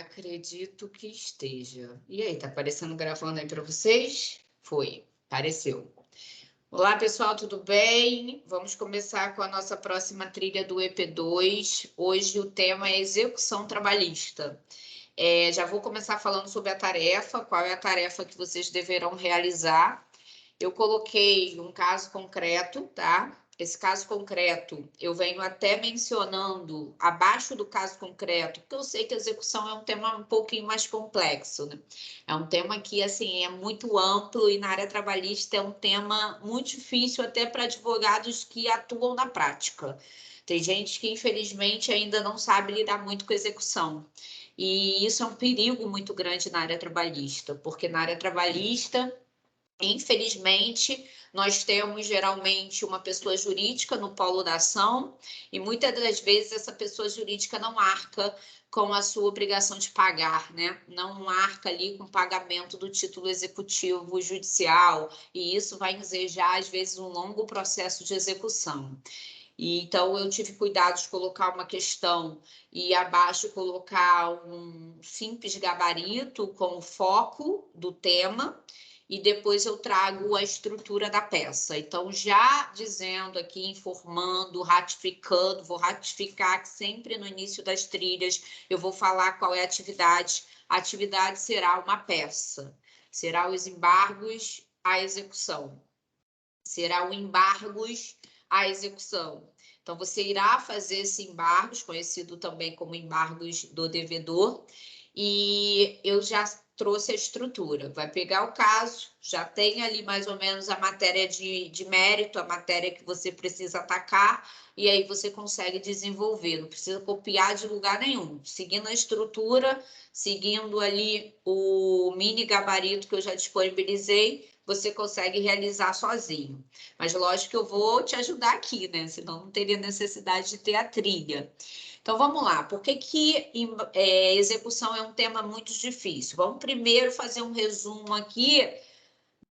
Acredito que esteja. E aí, tá aparecendo gravando aí para vocês? Foi, apareceu. Olá, pessoal, tudo bem? Vamos começar com a nossa próxima trilha do EP2. Hoje o tema é execução trabalhista. Já vou começar falando sobre a tarefa, qual é a tarefa que vocês deverão realizar. Eu coloquei um caso concreto, tá? Esse caso concreto, eu venho até mencionando abaixo do caso concreto, porque eu sei que a execução é um tema um pouquinho mais complexo, né? É um tema que, assim, é muito amplo e na área trabalhista é um tema muito difícil até para advogados que atuam na prática. Tem gente que, infelizmente, ainda não sabe lidar muito com execução. E isso é um perigo muito grande na área trabalhista, porque na área trabalhista, infelizmente, nós temos geralmente uma pessoa jurídica no polo da ação e muitas das vezes essa pessoa jurídica não arca com a sua obrigação de pagar, né? Não arca ali com o pagamento do título executivo judicial e isso vai ensejar, às vezes, um longo processo de execução. E, então, eu tive cuidado de colocar uma questão e abaixo colocar um simples gabarito com o foco do tema e depois eu trago a estrutura da peça. Então, já dizendo aqui, informando, ratificando, vou ratificar que sempre no início das trilhas eu vou falar qual é a atividade. A atividade será uma peça, será os embargos à execução, será o embargos à execução. Então, você irá fazer esse embargos, conhecido também como embargos do devedor, e eu já trouxe a estrutura. Vai pegar o caso, já tem ali mais ou menos a matéria de mérito, a matéria que você precisa atacar, e aí você consegue desenvolver, não precisa copiar de lugar nenhum. Seguindo a estrutura, seguindo ali o mini gabarito que eu já disponibilizei, você consegue realizar sozinho. Mas lógico que eu vou te ajudar aqui, né? Senão não teria necessidade de ter a trilha. Então, vamos lá. Por que execução é um tema muito difícil? Vamos primeiro fazer um resumo aqui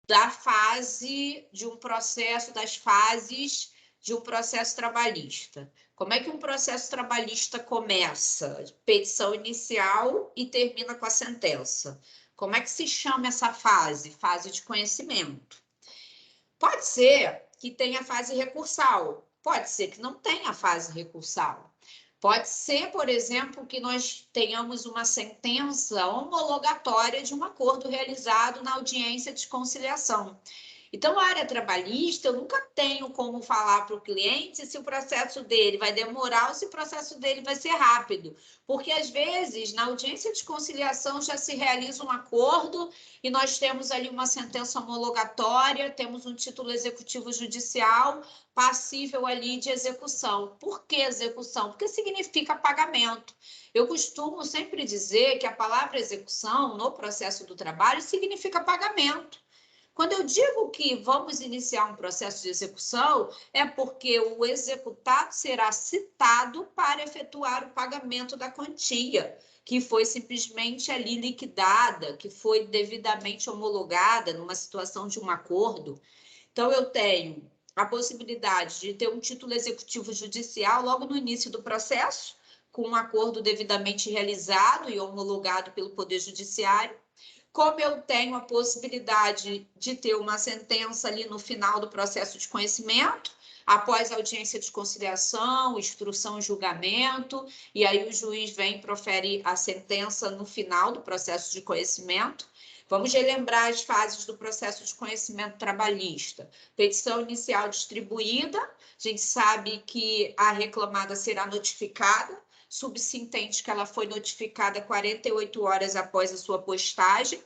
da fase de um processo, das fases de um processo trabalhista. Como é que um processo trabalhista começa? Petição inicial e termina com a sentença. Como é que se chama essa fase? Fase de conhecimento. Pode ser que tenha fase recursal, pode ser que não tenha fase recursal. Pode ser, por exemplo, que nós tenhamos uma sentença homologatória de um acordo realizado na audiência de conciliação. Então, a área trabalhista, eu nunca tenho como falar para o cliente se o processo dele vai demorar ou se o processo dele vai ser rápido. Porque, às vezes, na audiência de conciliação já se realiza um acordo e nós temos ali uma sentença homologatória, temos um título executivo judicial passível ali de execução. Por que execução? Porque significa pagamento. Eu costumo sempre dizer que a palavra execução, no processo do trabalho, significa pagamento. Quando eu digo que vamos iniciar um processo de execução, é porque o executado será citado para efetuar o pagamento da quantia, que foi simplesmente ali liquidada, que foi devidamente homologada numa situação de um acordo. Então, eu tenho a possibilidade de ter um título executivo judicial logo no início do processo, com um acordo devidamente realizado e homologado pelo Poder Judiciário. Como eu tenho a possibilidade de ter uma sentença ali no final do processo de conhecimento, após a audiência de conciliação, instrução e julgamento, e aí o juiz vem e profere a sentença no final do processo de conhecimento. Vamos relembrar as fases do processo de conhecimento trabalhista. Petição inicial distribuída, a gente sabe que a reclamada será notificada, subsintente que ela foi notificada 48 horas após a sua postagem.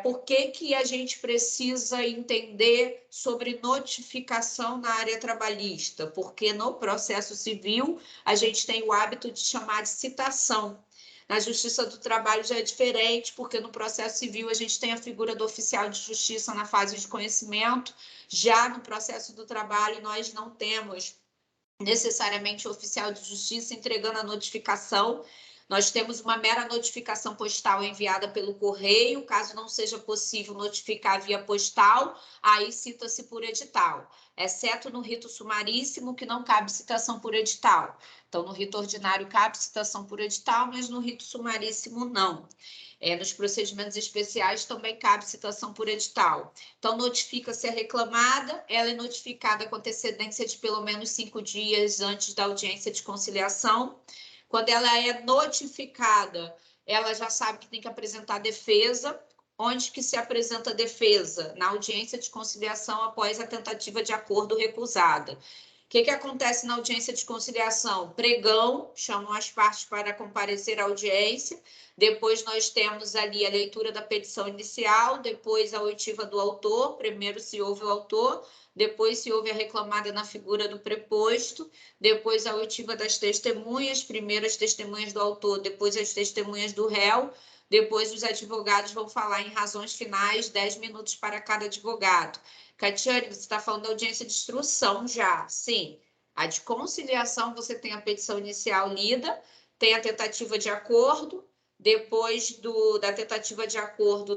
Por que a gente precisa entender sobre notificação na área trabalhista? Porque no processo civil a gente tem o hábito de chamar de citação. Na Justiça do Trabalho já é diferente, porque no processo civil a gente tem a figura do oficial de justiça na fase de conhecimento, já no processo do trabalho nós não temos necessariamente o oficial de justiça entregando a notificação. Nós temos uma mera notificação postal enviada pelo correio, caso não seja possível notificar via postal, aí cita-se por edital, exceto no rito sumaríssimo, que não cabe citação por edital. Então, no rito ordinário cabe citação por edital, mas no rito sumaríssimo não. Nos procedimentos especiais também cabe citação por edital. Então, notifica-se a reclamada, ela é notificada com antecedência de pelo menos 5 dias antes da audiência de conciliação. Quando ela é notificada, ela já sabe que tem que apresentar defesa. Onde que se apresenta a defesa? Na audiência de conciliação após a tentativa de acordo recusada. O que acontece na audiência de conciliação? Pregão, chamam as partes para comparecer à audiência. Depois nós temos ali a leitura da petição inicial, depois a oitiva do autor, primeiro se ouve o autor, depois se ouve a reclamada na figura do preposto, depois a oitiva das testemunhas, primeiro as testemunhas do autor, depois as testemunhas do réu, depois os advogados vão falar em razões finais, 10 minutos para cada advogado. Catiane, você está falando da audiência de instrução já, sim. A de conciliação, você tem a petição inicial lida, tem a tentativa de acordo, depois da tentativa de acordo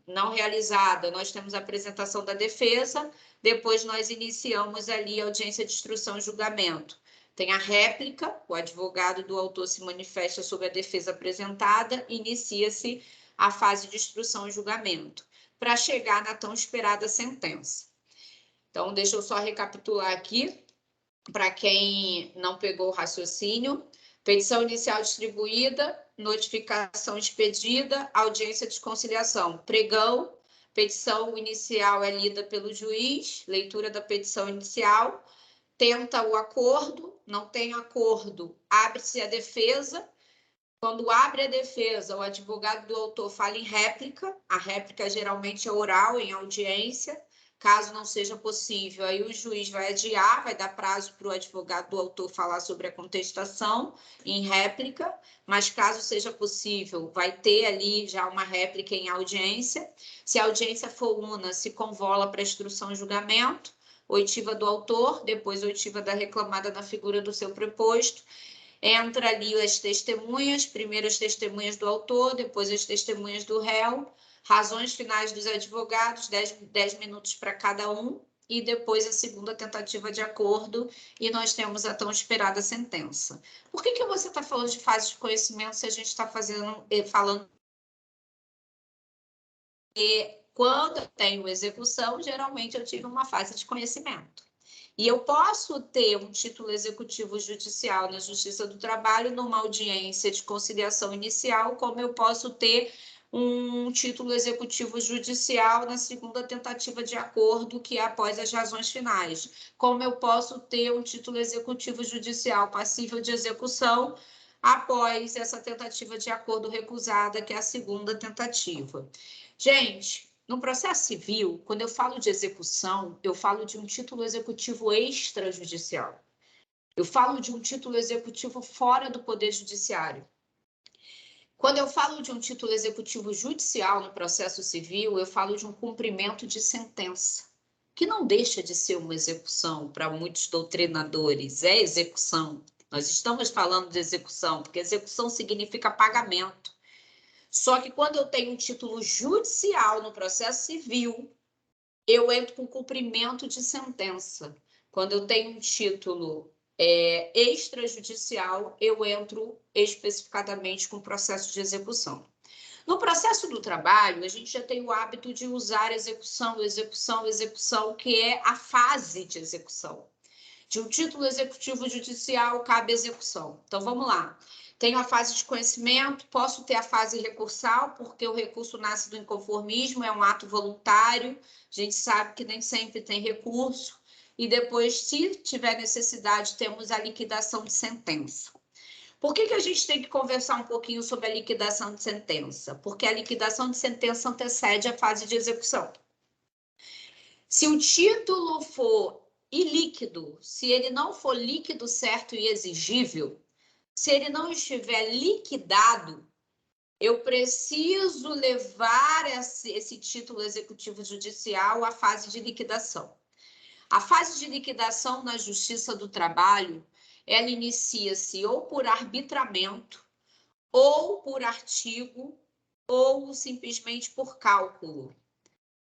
não realizada, nós temos a apresentação da defesa, depois nós iniciamos ali a audiência de instrução e julgamento. Tem a réplica, o advogado do autor se manifesta sobre a defesa apresentada, inicia-se a fase de instrução e julgamento, para chegar na tão esperada sentença. Então, deixa eu só recapitular aqui, para quem não pegou o raciocínio. Petição inicial distribuída, notificação expedida, audiência de conciliação, pregão, petição inicial é lida pelo juiz, leitura da petição inicial, tenta o acordo, não tem acordo, abre-se a defesa. Quando abre a defesa, o advogado do autor fala em réplica, a réplica geralmente é oral, em audiência. Caso não seja possível, aí o juiz vai adiar, vai dar prazo para o advogado do autor falar sobre a contestação em réplica, mas caso seja possível, vai ter ali já uma réplica em audiência. Se a audiência for una, se convola para instrução e julgamento, oitiva do autor, depois oitiva da reclamada na figura do seu preposto. Entra ali as testemunhas, primeiro as testemunhas do autor, depois as testemunhas do réu, razões finais dos advogados, 10 minutos para cada um, e depois a segunda tentativa de acordo, e nós temos a tão esperada sentença. Por que você está falando de fase de conhecimento se a gente está falando que quando eu tenho execução, geralmente eu tive uma fase de conhecimento. E eu posso ter um título executivo judicial na Justiça do Trabalho numa audiência de conciliação inicial, como eu posso ter um título executivo judicial na segunda tentativa de acordo, que é após as razões finais. Como eu posso ter um título executivo judicial passível de execução após essa tentativa de acordo recusada, que é a segunda tentativa. Gente, no processo civil, quando eu falo de execução, eu falo de um título executivo extrajudicial. Eu falo de um título executivo fora do Poder Judiciário. Quando eu falo de um título executivo judicial no processo civil, eu falo de um cumprimento de sentença, que não deixa de ser uma execução para muitos doutrinadores, é execução. Nós estamos falando de execução, porque execução significa pagamento. Só que quando eu tenho um título judicial no processo civil, eu entro com cumprimento de sentença. Quando eu tenho um título extrajudicial, eu entro especificadamente com processo de execução. No processo do trabalho, a gente já tem o hábito de usar execução, execução, execução, que é a fase de execução. De um título executivo judicial, cabe execução. Então, vamos lá. Tenho a fase de conhecimento, posso ter a fase recursal, porque o recurso nasce do inconformismo, é um ato voluntário, a gente sabe que nem sempre tem recurso, e depois, se tiver necessidade, temos a liquidação de sentença. Por que a gente tem que conversar um pouquinho sobre a liquidação de sentença? Porque a liquidação de sentença antecede a fase de execução. Se o título for ilíquido, se ele não for líquido, certo e exigível, se ele não estiver liquidado, eu preciso levar esse título executivo judicial à fase de liquidação. A fase de liquidação na Justiça do Trabalho, ela inicia-se ou por arbitramento, ou por artigo, ou simplesmente por cálculo.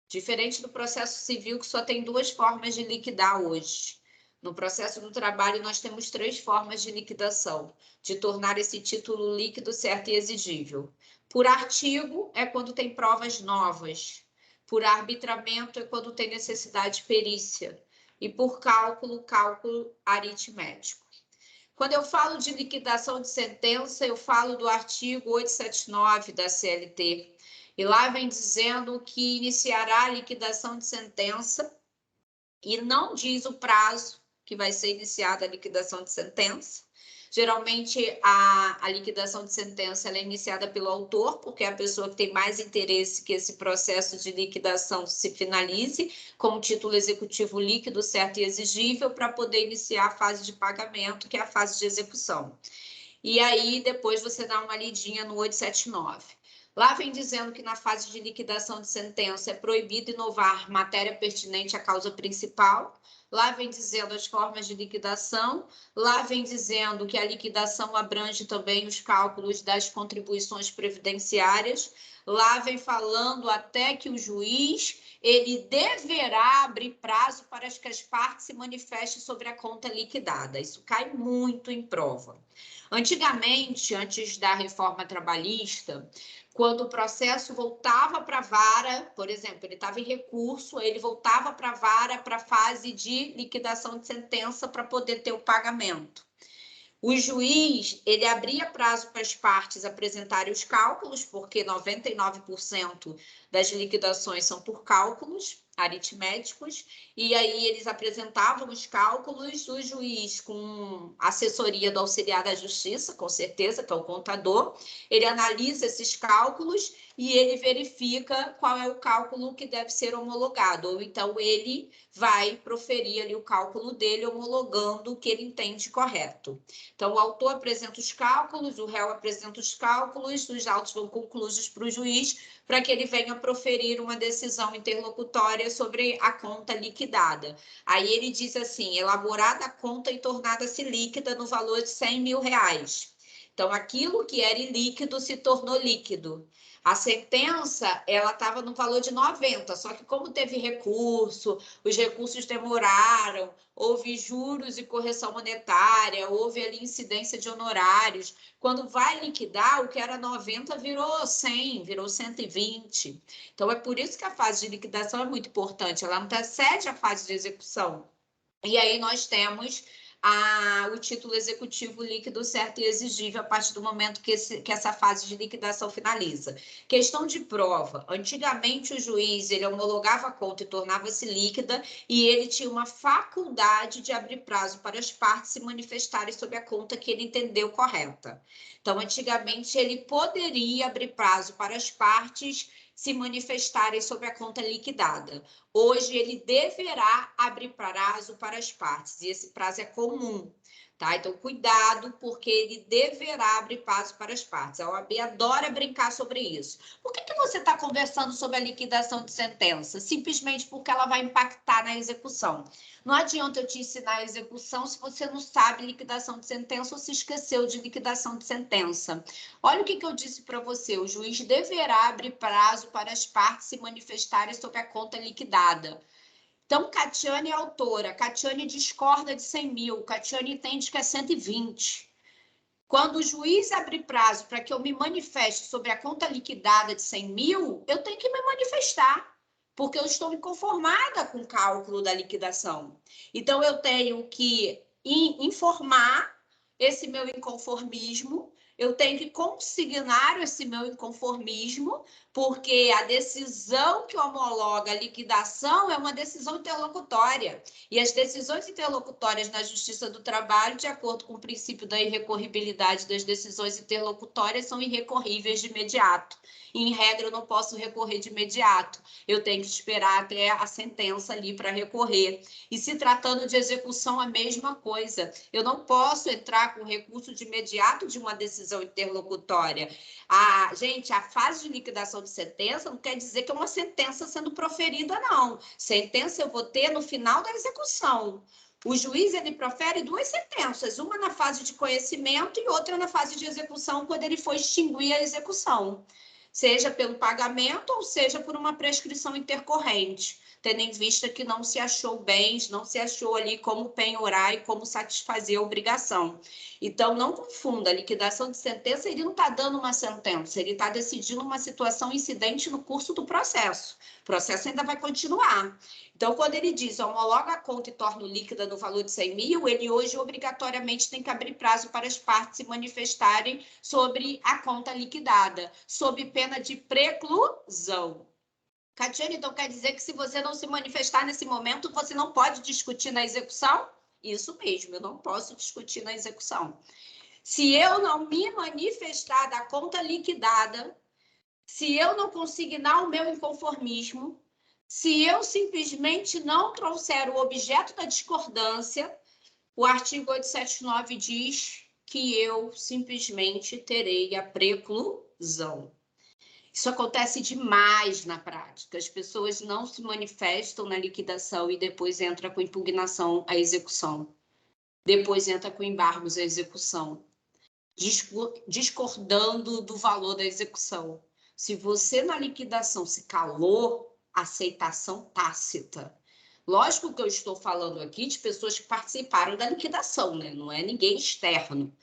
Diferente do processo civil, que só tem duas formas de liquidar hoje. No processo do trabalho, nós temos três formas de liquidação, de tornar esse título líquido, certo e exigível. Por artigo, é quando tem provas novas. Por arbitramento, é quando tem necessidade de perícia. E por cálculo, cálculo aritmético. Quando eu falo de liquidação de sentença, eu falo do artigo 879 da CLT. E lá vem dizendo que iniciará a liquidação de sentença e não diz o prazo que vai ser iniciada a liquidação de sentença. Geralmente, a liquidação de sentença ela é iniciada pelo autor, porque é a pessoa que tem mais interesse que esse processo de liquidação se finalize com o título executivo líquido, certo e exigível, para poder iniciar a fase de pagamento, que é a fase de execução. E aí, depois você dá uma lidinha no 879. Lá vem dizendo que na fase de liquidação de sentença é proibido inovar matéria pertinente à causa principal. Lá vem dizendo as formas de liquidação. Lá vem dizendo que a liquidação abrange também os cálculos das contribuições previdenciárias. Lá vem falando até que o juiz ele deverá abrir prazo para que as partes se manifestem sobre a conta liquidada. Isso cai muito em prova. Antigamente, antes da reforma trabalhista, quando o processo voltava para a vara, por exemplo, ele estava em recurso, ele voltava para a vara para a fase de liquidação de sentença para poder ter o pagamento. O juiz, ele abria prazo para as partes apresentarem os cálculos, porque 99% das liquidações são por cálculos aritméticos, e aí eles apresentavam os cálculos, o juiz, com assessoria do auxiliar da justiça, com certeza, que é o contador, ele analisa esses cálculos e ele verifica qual é o cálculo que deve ser homologado, ou então ele vai proferir ali o cálculo dele, homologando o que ele entende correto. Então, o autor apresenta os cálculos, o réu apresenta os cálculos, os autos vão conclusos para o juiz, para que ele venha proferir uma decisão interlocutória sobre a conta liquidada. Aí ele diz assim, elaborada a conta e tornada-se líquida no valor de R$100 mil. Então, aquilo que era ilíquido se tornou líquido. A sentença, ela estava no valor de 90, só que como teve recurso, os recursos demoraram, houve juros e correção monetária, houve ali incidência de honorários. Quando vai liquidar, o que era 90 virou 100, virou 120. Então, é por isso que a fase de liquidação é muito importante, ela antecede a fase de execução. E aí nós temos o título executivo líquido certo e exigível a partir do momento que essa fase de liquidação finaliza. Questão de prova. Antigamente, o juiz ele homologava a conta e tornava-se líquida e ele tinha uma faculdade de abrir prazo para as partes se manifestarem sobre a conta que ele entendeu correta. Então, antigamente, ele poderia abrir prazo para as partes se manifestarem sobre a conta liquidada. Hoje, ele deverá abrir prazo para as partes, e esse prazo é comum, tá? Então, cuidado, porque ele deverá abrir prazo para as partes. A OAB adora brincar sobre isso. Por que você está conversando sobre a liquidação de sentença? Simplesmente porque ela vai impactar na execução. Não adianta eu te ensinar a execução se você não sabe liquidação de sentença ou se esqueceu de liquidação de sentença. Olha o que eu disse para você. O juiz deverá abrir prazo para as partes se manifestarem sobre a conta liquidada. Então, Catiane é autora. Catiane discorda de 100 mil. Catiane entende que é 120. Quando o juiz abre prazo para que eu me manifeste sobre a conta liquidada de 100 mil, eu tenho que me manifestar, porque eu estou inconformada com o cálculo da liquidação. Então, eu tenho que informar esse meu inconformismo, eu tenho que consignar esse meu inconformismo, porque a decisão que homologa a liquidação é uma decisão interlocutória. E as decisões interlocutórias na Justiça do Trabalho, de acordo com o princípio da irrecorribilidade das decisões interlocutórias, são irrecorríveis de imediato. E, em regra, eu não posso recorrer de imediato. Eu tenho que esperar até a sentença ali para recorrer. E se tratando de execução, a mesma coisa. Eu não posso entrar com recurso de imediato de uma decisão interlocutória. Gente, a fase de liquidação de sentença não quer dizer que é uma sentença sendo proferida, não. Sentença eu vou ter no final da execução. O juiz, ele profere 2 sentenças, uma na fase de conhecimento e outra na fase de execução, quando ele for extinguir a execução, seja pelo pagamento ou seja por uma prescrição intercorrente, tendo em vista que não se achou bens, não se achou ali como penhorar e como satisfazer a obrigação. Então, não confunda, a liquidação de sentença, ele não está dando uma sentença, ele está decidindo uma situação incidente no curso do processo. O processo ainda vai continuar. Então, quando ele diz homologa a conta e torna líquida no valor de 100 mil, ele hoje obrigatoriamente tem que abrir prazo para as partes se manifestarem sobre a conta liquidada, sob pena de preclusão. Catiane, então quer dizer que se você não se manifestar nesse momento, você não pode discutir na execução? Isso mesmo, eu não posso discutir na execução. Se eu não me manifestar da conta liquidada, se eu não consignar o meu inconformismo, se eu simplesmente não trouxer o objeto da discordância, o artigo 879 diz que eu simplesmente terei a preclusão. Isso acontece demais na prática. As pessoas não se manifestam na liquidação e depois entra com impugnação à execução. Depois entra com embargos à execução, discordando do valor da execução. Se você na liquidação se calou, aceitação tácita. Lógico que eu estou falando aqui de pessoas que participaram da liquidação, né? Não é ninguém externo.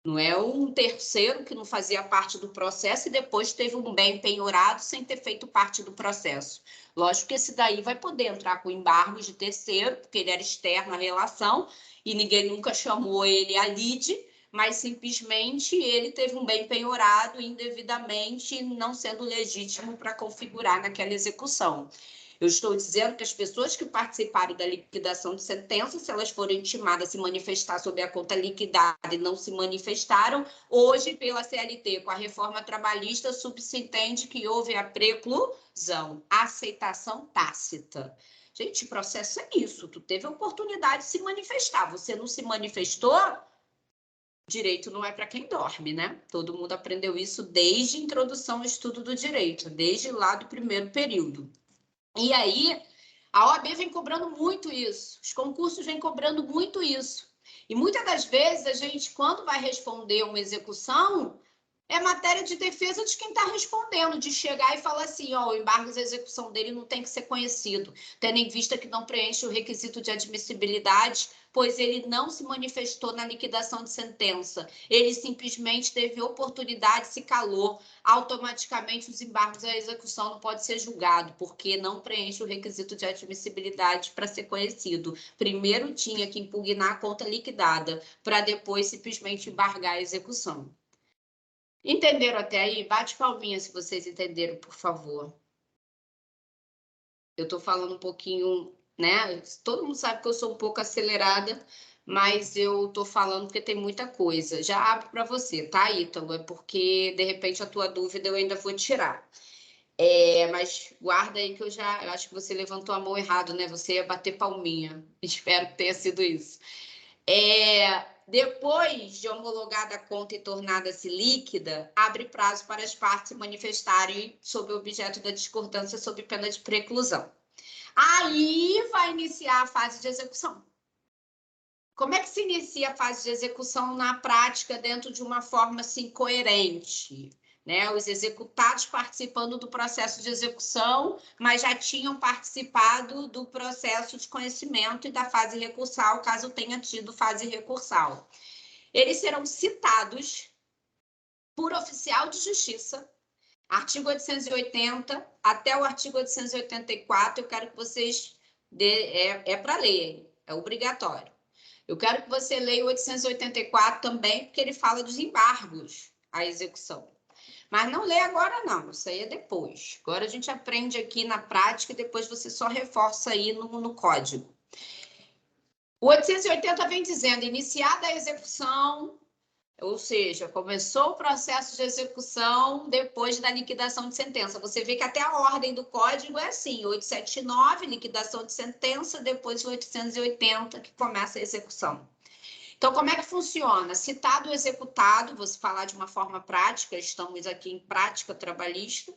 Não é um terceiro que não fazia parte do processo e depois teve um bem penhorado sem ter feito parte do processo. Lógico que esse daí vai poder entrar com embargos de terceiro, porque ele era externo à relação e ninguém nunca chamou ele a lide, mas simplesmente ele teve um bem penhorado indevidamente, não sendo legítimo para configurar naquela execução. Eu estou dizendo que as pessoas que participaram da liquidação de sentença, se elas forem intimadas a se manifestar sobre a conta liquidada e não se manifestaram, hoje, pela CLT, com a reforma trabalhista, subsentende que houve a preclusão, aceitação tácita. Gente, processo é isso, tu teve a oportunidade de se manifestar, você não se manifestou, direito não é para quem dorme, né? Todo mundo aprendeu isso desde a introdução ao estudo do direito, desde lá do primeiro período. E aí, a OAB vem cobrando muito isso, os concursos vêm cobrando muito isso. E muitas das vezes, a gente, quando vai responder uma execução, é matéria de defesa de quem está respondendo, de chegar e falar assim, ó, o embargo de execução dele não tem que ser conhecido, tendo em vista que não preenche o requisito de admissibilidade, pois ele não se manifestou na liquidação de sentença. Ele simplesmente teve oportunidade, se calou. Automaticamente, os embargos à execução não pode ser julgado, porque não preenche o requisito de admissibilidade para ser conhecido. Primeiro tinha que impugnar a conta liquidada, para depois simplesmente embargar a execução. Entenderam até aí? Bate palminha se vocês entenderam, por favor. Eu estou falando um pouquinho, né? Todo mundo sabe que eu sou um pouco acelerada, mas eu estou falando porque tem muita coisa. Já abro para você, tá, Ítalo? É porque, de repente, a tua dúvida eu ainda vou tirar. Mas guarda aí que eu acho que você levantou a mão errado, né? Você ia bater palminha. Espero que tenha sido isso. Depois de homologada a conta e tornada-se líquida, abre prazo para as partes se manifestarem sobre o objeto da discordância sob pena de preclusão. Aí vai iniciar a fase de execução. Como é que se inicia a fase de execução na prática dentro de uma forma assim, coerente? Né? Os executados participando do processo de execução, mas já tinham participado do processo de conhecimento e da fase recursal, caso tenha tido fase recursal. Eles serão citados por oficial de justiça, artigo 880 até o artigo 884, eu quero que vocês... para ler, é obrigatório. Eu quero que você leia o 884 também, porque ele fala dos embargos à execução. Mas não lê agora, não. Isso aí é depois. Agora a gente aprende aqui na prática e depois você só reforça aí no código. O 880 vem dizendo, iniciada a execução, ou seja, começou o processo de execução depois da liquidação de sentença. Você vê que até a ordem do código é assim, 879, liquidação de sentença, depois o 880, que começa a execução. Então, como é que funciona? Citado o executado, vou falar de uma forma prática, estamos aqui em prática trabalhista.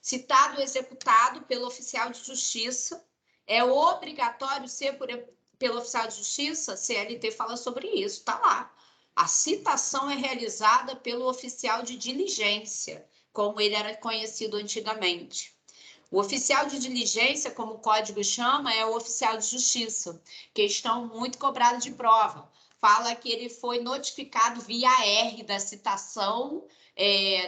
Citado o executado pelo oficial de justiça, é obrigatório ser por pelo oficial de justiça, CLT fala sobre isso, tá lá. A citação é realizada pelo oficial de diligência, como ele era conhecido antigamente. O oficial de diligência, como o código chama, é o oficial de justiça. Questão muito cobrada de prova. Fala que ele foi notificado via R da citação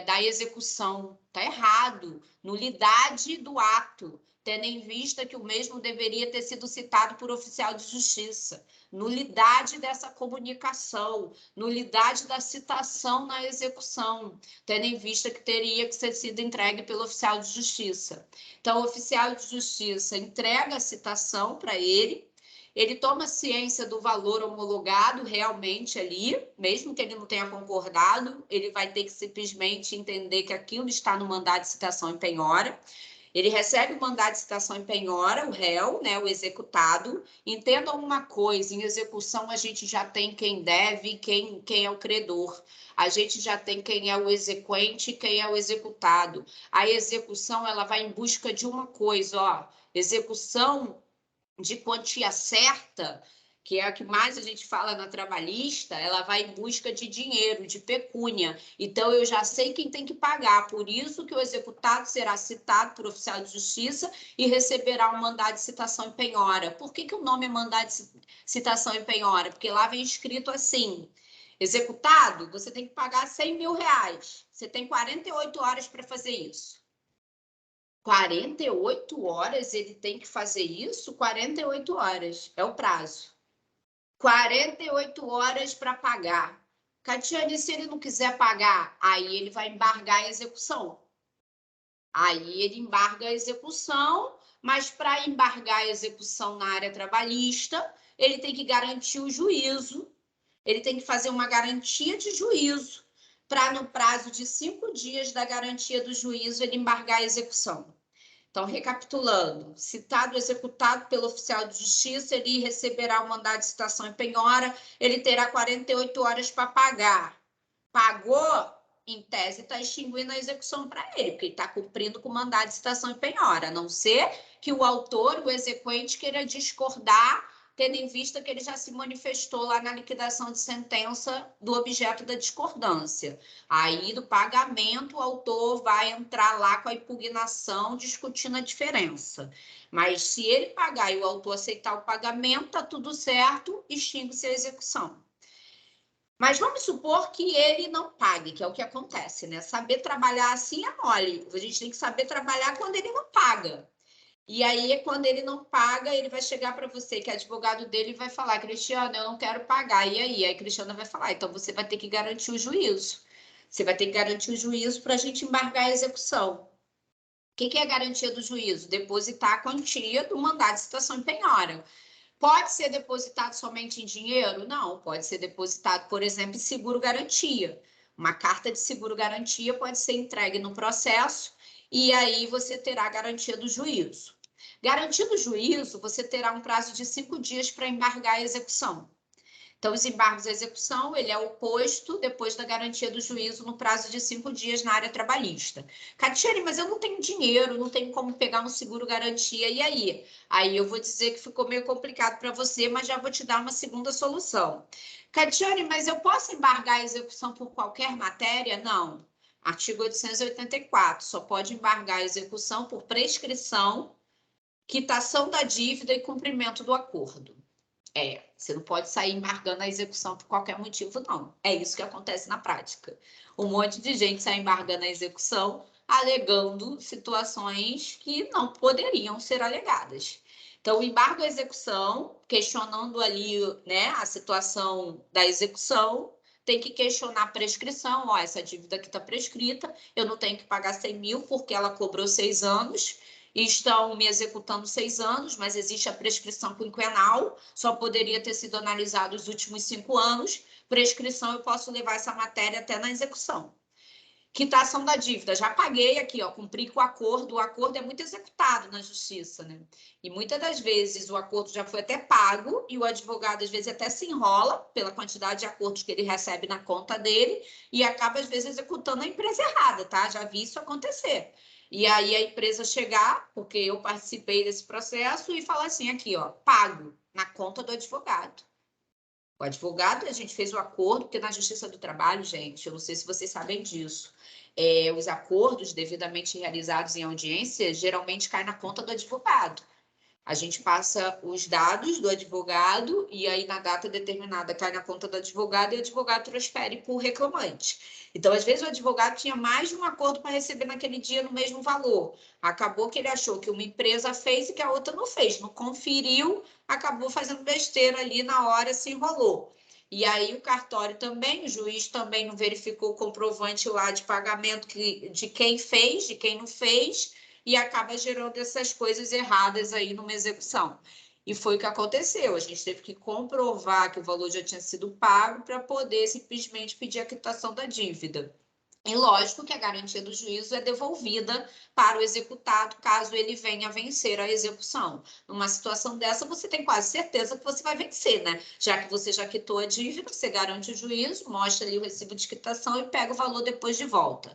da execução. Está errado. Nulidade do ato, tendo em vista que o mesmo deveria ter sido citado por oficial de justiça. Nulidade dessa comunicação, nulidade da citação na execução, tendo em vista que teria que ter sido entregue pelo oficial de justiça. Então, o oficial de justiça entrega a citação para ele toma ciência do valor homologado realmente ali, mesmo que ele não tenha concordado, ele vai ter que simplesmente entender que aquilo está no mandado de citação em penhora. Ele recebe o mandado de citação em penhora, o réu, né, o executado. Entendam uma coisa, em execução a gente já tem quem deve e quem é o credor. A gente já tem quem é o exequente e quem é o executado. A execução, ela vai em busca de uma coisa, ó, execução de quantia certa, que é o que mais a gente fala na trabalhista, ela vai em busca de dinheiro, de pecúnia. Então, eu já sei quem tem que pagar. Por isso que o executado será citado por oficial de justiça e receberá um mandado de citação em penhora. Por que o nome é mandado de citação em penhora? Porque lá vem escrito assim: executado, você tem que pagar 100 mil reais. Você tem 48 horas para fazer isso. 48 horas ele tem que fazer isso? 48 horas é o prazo. 48 horas para pagar. Catiane, se ele não quiser pagar, aí ele vai embargar a execução. Aí ele embarga a execução, mas para embargar a execução na área trabalhista, ele tem que garantir o juízo, ele tem que fazer uma garantia de juízo, para no prazo de 5 dias da garantia do juízo ele embargar a execução. Então, recapitulando, citado ou executado pelo oficial de justiça, ele receberá o mandado de citação em penhora, ele terá 48 horas para pagar. Pagou, em tese, está extinguindo a execução para ele, porque ele está cumprindo com o mandado de citação em penhora, a não ser que o autor, o exequente, queira discordar, tendo em vista que ele já se manifestou lá na liquidação de sentença do objeto da discordância. Aí, do pagamento, o autor vai entrar lá com a impugnação, discutindo a diferença. Mas, se ele pagar e o autor aceitar o pagamento, está tudo certo, extingue-se a execução. Mas vamos supor que ele não pague, que é o que acontece, né? Saber trabalhar assim é mole. A gente tem que saber trabalhar quando ele não paga. E aí, quando ele não paga, ele vai chegar para você, que é advogado dele, e vai falar: Cristiana, eu não quero pagar. E aí? Aí a Cristiana vai falar: então você vai ter que garantir o juízo. Você vai ter que garantir o juízo para a gente embargar a execução. O que é a garantia do juízo? Depositar a quantia do mandado de citação em penhora. Pode ser depositado somente em dinheiro? Não, pode ser depositado, por exemplo, em seguro-garantia. Uma carta de seguro-garantia pode ser entregue no processo e aí você terá a garantia do juízo. Garantido o juízo, você terá um prazo de 5 dias para embargar a execução. Então, os embargos à execução, ele é oposto depois da garantia do juízo no prazo de 5 dias na área trabalhista. Catiane, mas eu não tenho dinheiro, não tenho como pegar um seguro-garantia, e aí? Aí eu vou dizer que ficou meio complicado para você, mas já vou te dar uma segunda solução. Catiane, mas eu posso embargar a execução por qualquer matéria? Não. Artigo 884, só pode embargar a execução por prescrição, quitação da dívida e cumprimento do acordo. Você não pode sair embargando a execução por qualquer motivo, não. É isso que acontece na prática. Um monte de gente sai embargando a execução, alegando situações que não poderiam ser alegadas. Então, o embargo à execução, questionando ali, né, a situação da execução, tem que questionar a prescrição. Ó, essa dívida aqui está prescrita, eu não tenho que pagar 100 mil porque ela cobrou 6 anos, e estão me executando 6 anos, mas existe a prescrição quinquenal, só poderia ter sido analisado os últimos 5 anos. Prescrição, eu posso levar essa matéria até na execução. Quitação da dívida, já paguei aqui, ó, cumpri com o acordo é muito executado na justiça, né? E muitas das vezes o acordo já foi até pago e o advogado às vezes até se enrola pela quantidade de acordos que ele recebe na conta dele e acaba às vezes executando a empresa errada, tá? Já vi isso acontecer. E aí a empresa chegar, porque eu participei desse processo, e falar assim, aqui, ó, pago, na conta do advogado. O advogado, a gente fez o acordo, porque na Justiça do Trabalho, gente, eu não sei se vocês sabem disso, os acordos devidamente realizados em audiência geralmente caem na conta do advogado. A gente passa os dados do advogado e aí na data determinada cai na conta do advogado e o advogado transfere para o reclamante. Então, às vezes, o advogado tinha mais de um acordo para receber naquele dia no mesmo valor. Acabou que ele achou que uma empresa fez e que a outra não fez. Não conferiu, acabou fazendo besteira ali na hora, se enrolou. E aí o cartório também, o juiz também não verificou o comprovante lá de pagamento de quem fez, de quem não fez, e acaba gerando essas coisas erradas aí numa execução. E foi o que aconteceu. A gente teve que comprovar que o valor já tinha sido pago para poder simplesmente pedir a quitação da dívida. E lógico que a garantia do juízo é devolvida para o executado caso ele venha a vencer a execução. Numa situação dessa, você tem quase certeza que você vai vencer, né? Já que você já quitou a dívida, você garante o juízo, mostra ali o recibo de quitação e pega o valor depois de volta.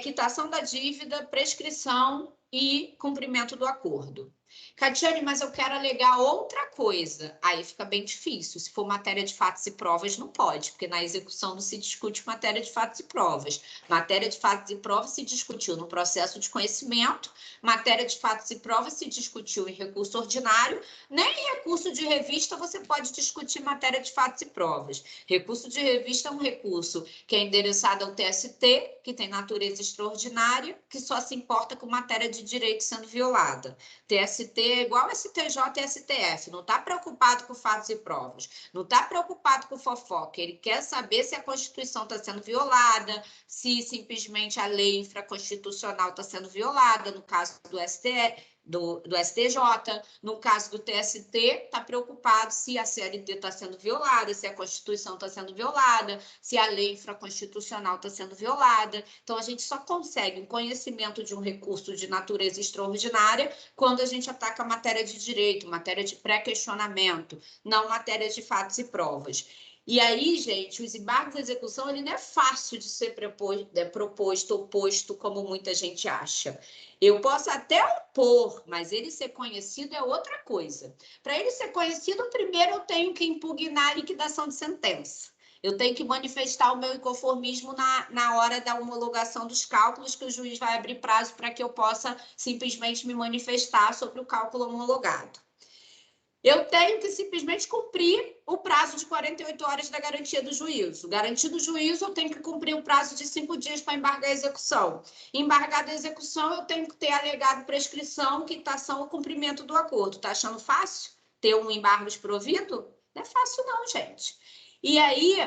Quitação da dívida, prescrição e cumprimento do acordo. Catiane, mas eu quero alegar outra coisa. Aí fica bem difícil. Se for matéria de fatos e provas, não pode, porque na execução não se discute matéria de fatos e provas. Matéria de fatos e provas se discutiu no processo de conhecimento, matéria de fatos e provas se discutiu em recurso ordinário, nem em recurso de revista você pode discutir matéria de fatos e provas. Recurso de revista é um recurso que é endereçado ao TST, que tem natureza extraordinária, que só se importa com matéria de direito sendo violada. TST é igual STJ e STF, não está preocupado com fatos e provas, não está preocupado com fofoca, ele quer saber se a Constituição está sendo violada, se simplesmente a lei infraconstitucional está sendo violada, no caso do STF, do STJ, no caso do TST, está preocupado se a CLT está sendo violada, se a Constituição está sendo violada, se a lei infraconstitucional está sendo violada. Então, a gente só consegue um conhecimento de um recurso de natureza extraordinária quando a gente ataca a matéria de direito, matéria de pré-questionamento, não matéria de fatos e provas. E aí, gente, os embargos de execução, ele não é fácil de ser proposto ou posto, como muita gente acha. Eu posso até opor, mas ele ser conhecido é outra coisa. Para ele ser conhecido, primeiro eu tenho que impugnar a liquidação de sentença. Eu tenho que manifestar o meu inconformismo na hora da homologação dos cálculos, que o juiz vai abrir prazo para que eu possa simplesmente me manifestar sobre o cálculo homologado. Eu tenho que simplesmente cumprir o prazo de 48 horas da garantia do juízo. Garantido o juízo, eu tenho que cumprir o prazo de 5 dias para embargar a execução. Embargada a execução, eu tenho que ter alegado prescrição, quitação ou cumprimento do acordo. Tá achando fácil ter um embargo desprovido? Não é fácil não, gente. E aí,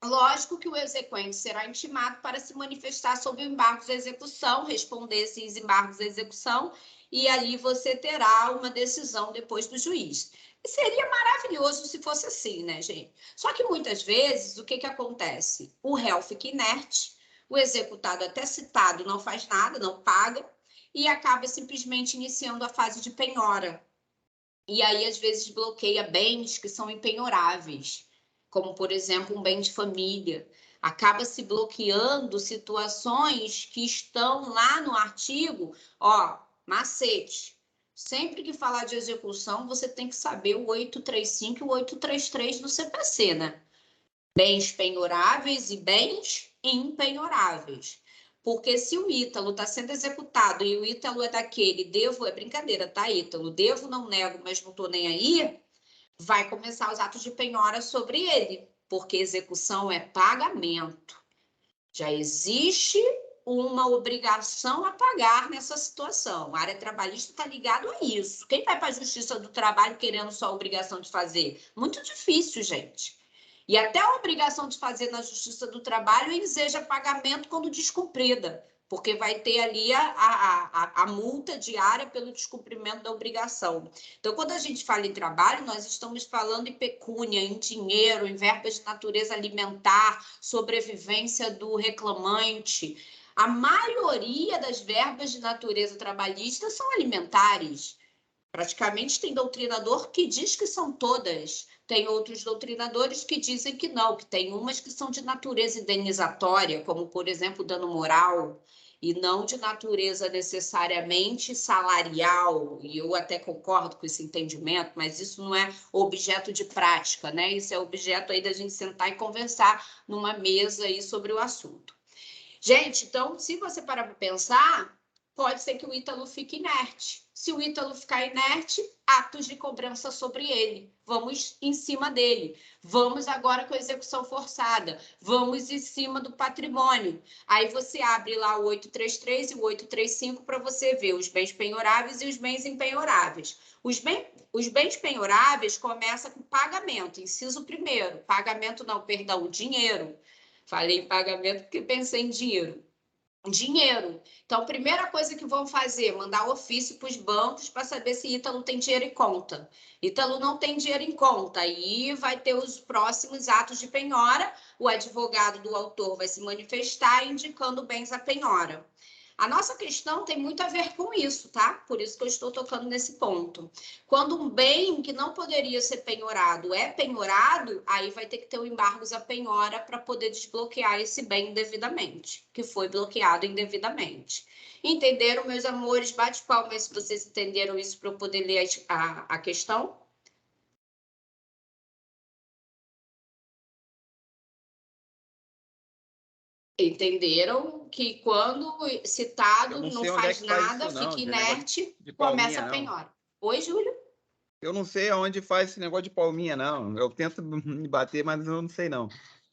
lógico que o exequente será intimado para se manifestar sobre o embargo da execução, responder esses embargos da execução, e ali você terá uma decisão depois do juiz. E seria maravilhoso se fosse assim, né, gente? Só que muitas vezes, o que acontece? O réu fica inerte, o executado até citado não faz nada, não paga, e acaba simplesmente iniciando a fase de penhora. E aí, às vezes, bloqueia bens que são impenhoráveis, como, por exemplo, um bem de família. Acaba se bloqueando situações que estão lá no artigo, macete. Sempre que falar de execução, você tem que saber o 835 e o 833 do CPC, né? Bens penhoráveis e bens impenhoráveis. Porque se o Ítalo está sendo executado e o Ítalo é daquele, devo, é brincadeira, tá, Ítalo? Devo, não nego, mas não estou nem aí, vai começar os atos de penhora sobre ele, porque execução é pagamento. Já existe uma obrigação a pagar nessa situação. A área trabalhista está ligada a isso. Quem vai para a Justiça do Trabalho querendo só a obrigação de fazer? Muito difícil, gente. E até a obrigação de fazer na Justiça do Trabalho exige pagamento quando descumprida, porque vai ter ali a multa diária pelo descumprimento da obrigação. Então, quando a gente fala em trabalho, nós estamos falando em pecúnia, em dinheiro, em verbas de natureza alimentar, sobrevivência do reclamante. A maioria das verbas de natureza trabalhista são alimentares. Praticamente tem doutrinador que diz que são todas. Tem outros doutrinadores que dizem que não, que tem umas que são de natureza indenizatória, como, por exemplo, dano moral. e não de natureza necessariamente salarial, e eu até concordo com esse entendimento, mas isso não é objeto de prática, né? Isso é objeto aí da gente sentar e conversar numa mesa aí sobre o assunto. Gente, então, se você parar para pensar, pode ser que o Ítalo fique inerte. Se o Ítalo ficar inerte, atos de cobrança sobre ele. Vamos em cima dele. Vamos agora com a execução forçada. Vamos em cima do patrimônio. Aí você abre lá o 833 e o 835 para você ver os bens penhoráveis e os bens impenhoráveis. Os bens penhoráveis começam com pagamento, inciso primeiro. Pagamento não, perdão, dinheiro. Falei em pagamento porque pensei em dinheiro. Dinheiro. Então, primeira coisa que vão fazer, mandar ofício para os bancos para saber se Ítalo tem dinheiro em conta. Ítalo não tem dinheiro em conta, aí vai ter os próximos atos de penhora, o advogado do autor vai se manifestar indicando bens à penhora. A nossa questão tem muito a ver com isso, tá? Por isso que eu estou tocando nesse ponto. Quando um bem que não poderia ser penhorado é penhorado, aí vai ter que ter o embargo à penhora para poder desbloquear esse bem indevidamente, que foi bloqueado indevidamente. Entenderam, meus amores? Bate palmas se vocês entenderam isso para eu poder ler a questão. Entenderam que quando citado não faz nada, fica inerte, começa a penhora. Oi, Júlio? Eu não sei aonde faz esse negócio de palminha, não. Eu tento me bater, mas eu não sei, não.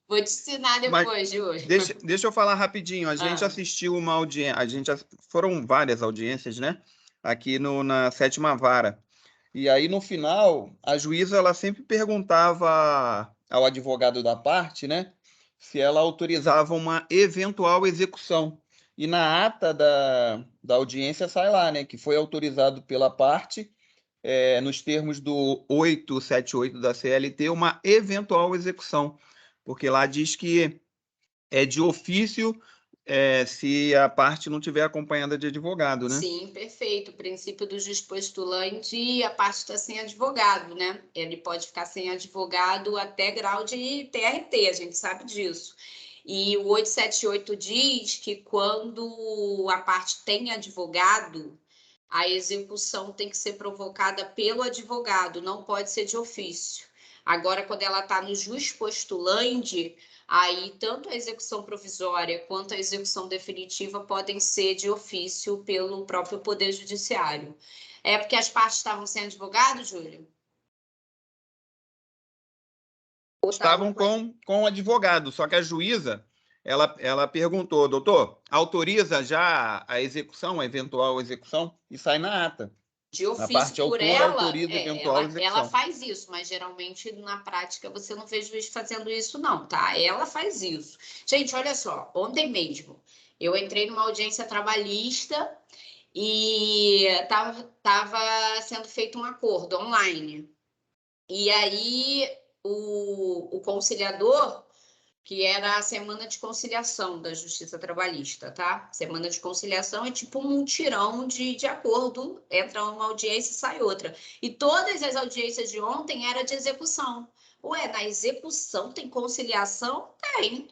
Vou te ensinar depois, Júlio. Deixa eu falar rapidinho. A gente assistiu uma audiência, foram várias audiências, né? Aqui na 7ª Vara. E aí, no final, a juíza ela sempre perguntava ao advogado da parte, né? Se ela autorizava uma eventual execução. E na ata da audiência sai lá, né? Que foi autorizado pela parte, nos termos do 878 da CLT, uma eventual execução. Porque lá diz que é de ofício se a parte não tiver acompanhada de advogado, né? Sim, perfeito. O princípio do juiz postulante e a parte está sem advogado, né? Ele pode ficar sem advogado até grau de TRT, a gente sabe disso. E o 878 diz que quando a parte tem advogado, a execução tem que ser provocada pelo advogado, não pode ser de ofício. Agora, quando ela está no juiz postulante, aí tanto a execução provisória quanto a execução definitiva podem ser de ofício pelo próprio Poder Judiciário. É porque as partes estavam sem advogado, Júlio? Estavam com advogado, só que a juíza ela perguntou, doutor, autoriza já a execução, a eventual execução, e sai na ata. De ofício, a parte por autora ela, autoriza eventual execução. Ela faz isso, mas geralmente na prática você não vê juiz fazendo isso não, tá? Ela faz isso. Gente, olha só, ontem mesmo eu entrei numa audiência trabalhista e estava sendo feito um acordo online. E aí o conciliador, que era a semana de conciliação da Justiça Trabalhista, tá? Semana de conciliação é tipo um mutirão de acordo, entra uma audiência e sai outra. E todas as audiências de ontem eram de execução. Ué, na execução tem conciliação? Tem.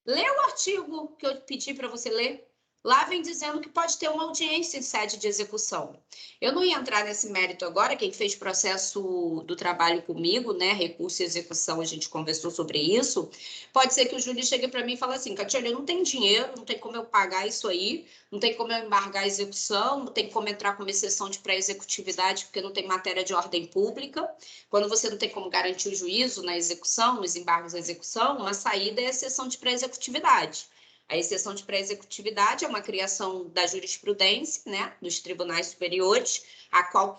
Lê o artigo que eu pedi para você ler. Lá vem dizendo que pode ter uma audiência em sede de execução. Eu não ia entrar nesse mérito agora, quem fez processo do trabalho comigo, né, recurso e execução, a gente conversou sobre isso. Pode ser que o Júlio chegue para mim e fale assim, Catiele, eu não tenho dinheiro, não tem como eu pagar isso aí, não tem como eu embargar a execução, não tem como entrar com uma exceção de pré-executividade, porque não tem matéria de ordem pública. Quando você não tem como garantir o juízo na execução, nos embargos da execução, uma saída é a exceção de pré-executividade. A exceção de pré-executividade é uma criação da jurisprudência, né, dos tribunais superiores, a qual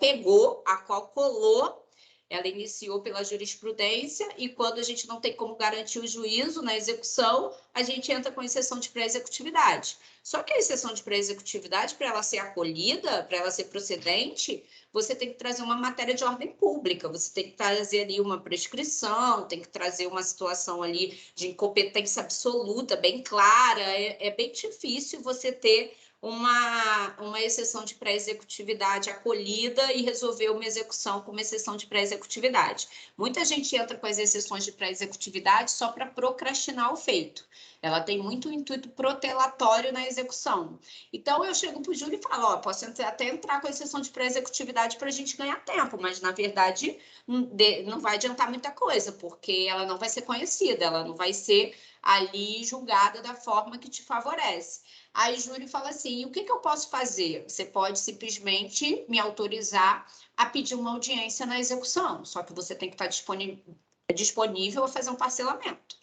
colou, ela iniciou pela jurisprudência, e quando a gente não tem como garantir o juízo na execução, a gente entra com exceção de pré-executividade. Só que a exceção de pré-executividade, para ela ser acolhida, para ela ser procedente, você tem que trazer uma matéria de ordem pública, você tem que trazer ali uma prescrição, tem que trazer uma situação ali de incompetência absoluta, bem clara. É bem difícil você ter uma exceção de pré-executividade acolhida e resolver uma execução com uma exceção de pré-executividade. Muita gente entra com as exceções de pré-executividade só para procrastinar o feito. Ela tem muito intuito protelatório na execução. Então, eu chego para o Júlio e falo, ó, posso até entrar com a exceção de pré-executividade para a gente ganhar tempo, mas, na verdade, não vai adiantar muita coisa, porque ela não vai ser conhecida, ela não vai ser ali julgada da forma que te favorece. Aí Júlio fala assim, o que eu posso fazer? Você pode simplesmente me autorizar a pedir uma audiência na execução, só que você tem que estar disponível a fazer um parcelamento.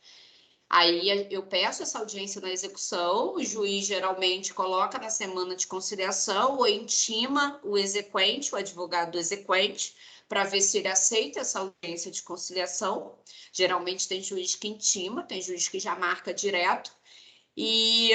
Aí eu peço essa audiência na execução, o juiz geralmente coloca na semana de conciliação ou intima o exequente, o advogado do exequente, para ver se ele aceita essa audiência de conciliação. Geralmente tem juiz que intima, tem juiz que já marca direto. E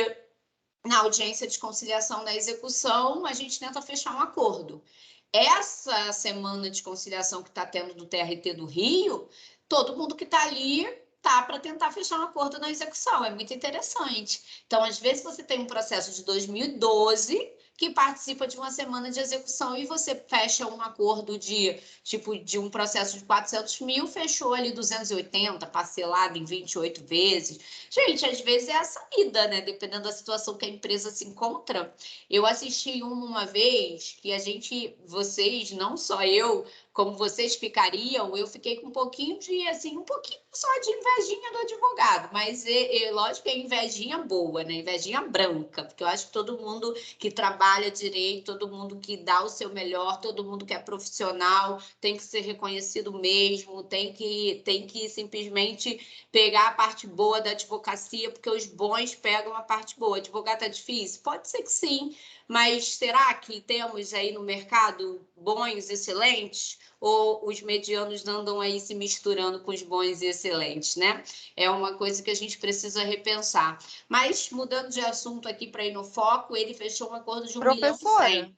na audiência de conciliação na execução, a gente tenta fechar um acordo. Essa semana de conciliação que está tendo do TRT do Rio, todo mundo que está ali tá para tentar fechar um acordo na execução. É muito interessante. Então, às vezes, você tem um processo de 2012 que participa de uma semana de execução e você fecha um acordo de um processo de 400 mil, fechou ali 280, parcelado em 28 vezes. Gente, às vezes é a saída, né? Dependendo da situação que a empresa se encontra. Eu assisti uma vez que vocês, não só eu, como vocês ficariam, eu fiquei com um pouquinho um pouquinho só de invejinha do advogado, mas lógico que é invejinha boa, né? Invejinha branca, porque eu acho que todo mundo que trabalha direito, todo mundo que dá o seu melhor, todo mundo que é profissional, tem que ser reconhecido mesmo, tem que simplesmente pegar a parte boa da advocacia, porque os bons pegam a parte boa. Advogado é difícil? Pode ser que sim, mas será que temos aí no mercado bons, excelentes? Ou os medianos andam aí se misturando com os bons e excelentes, né? É uma coisa que a gente precisa repensar. Mas, mudando de assunto aqui para ir no foco, ele fechou um acordo de 1.100.000.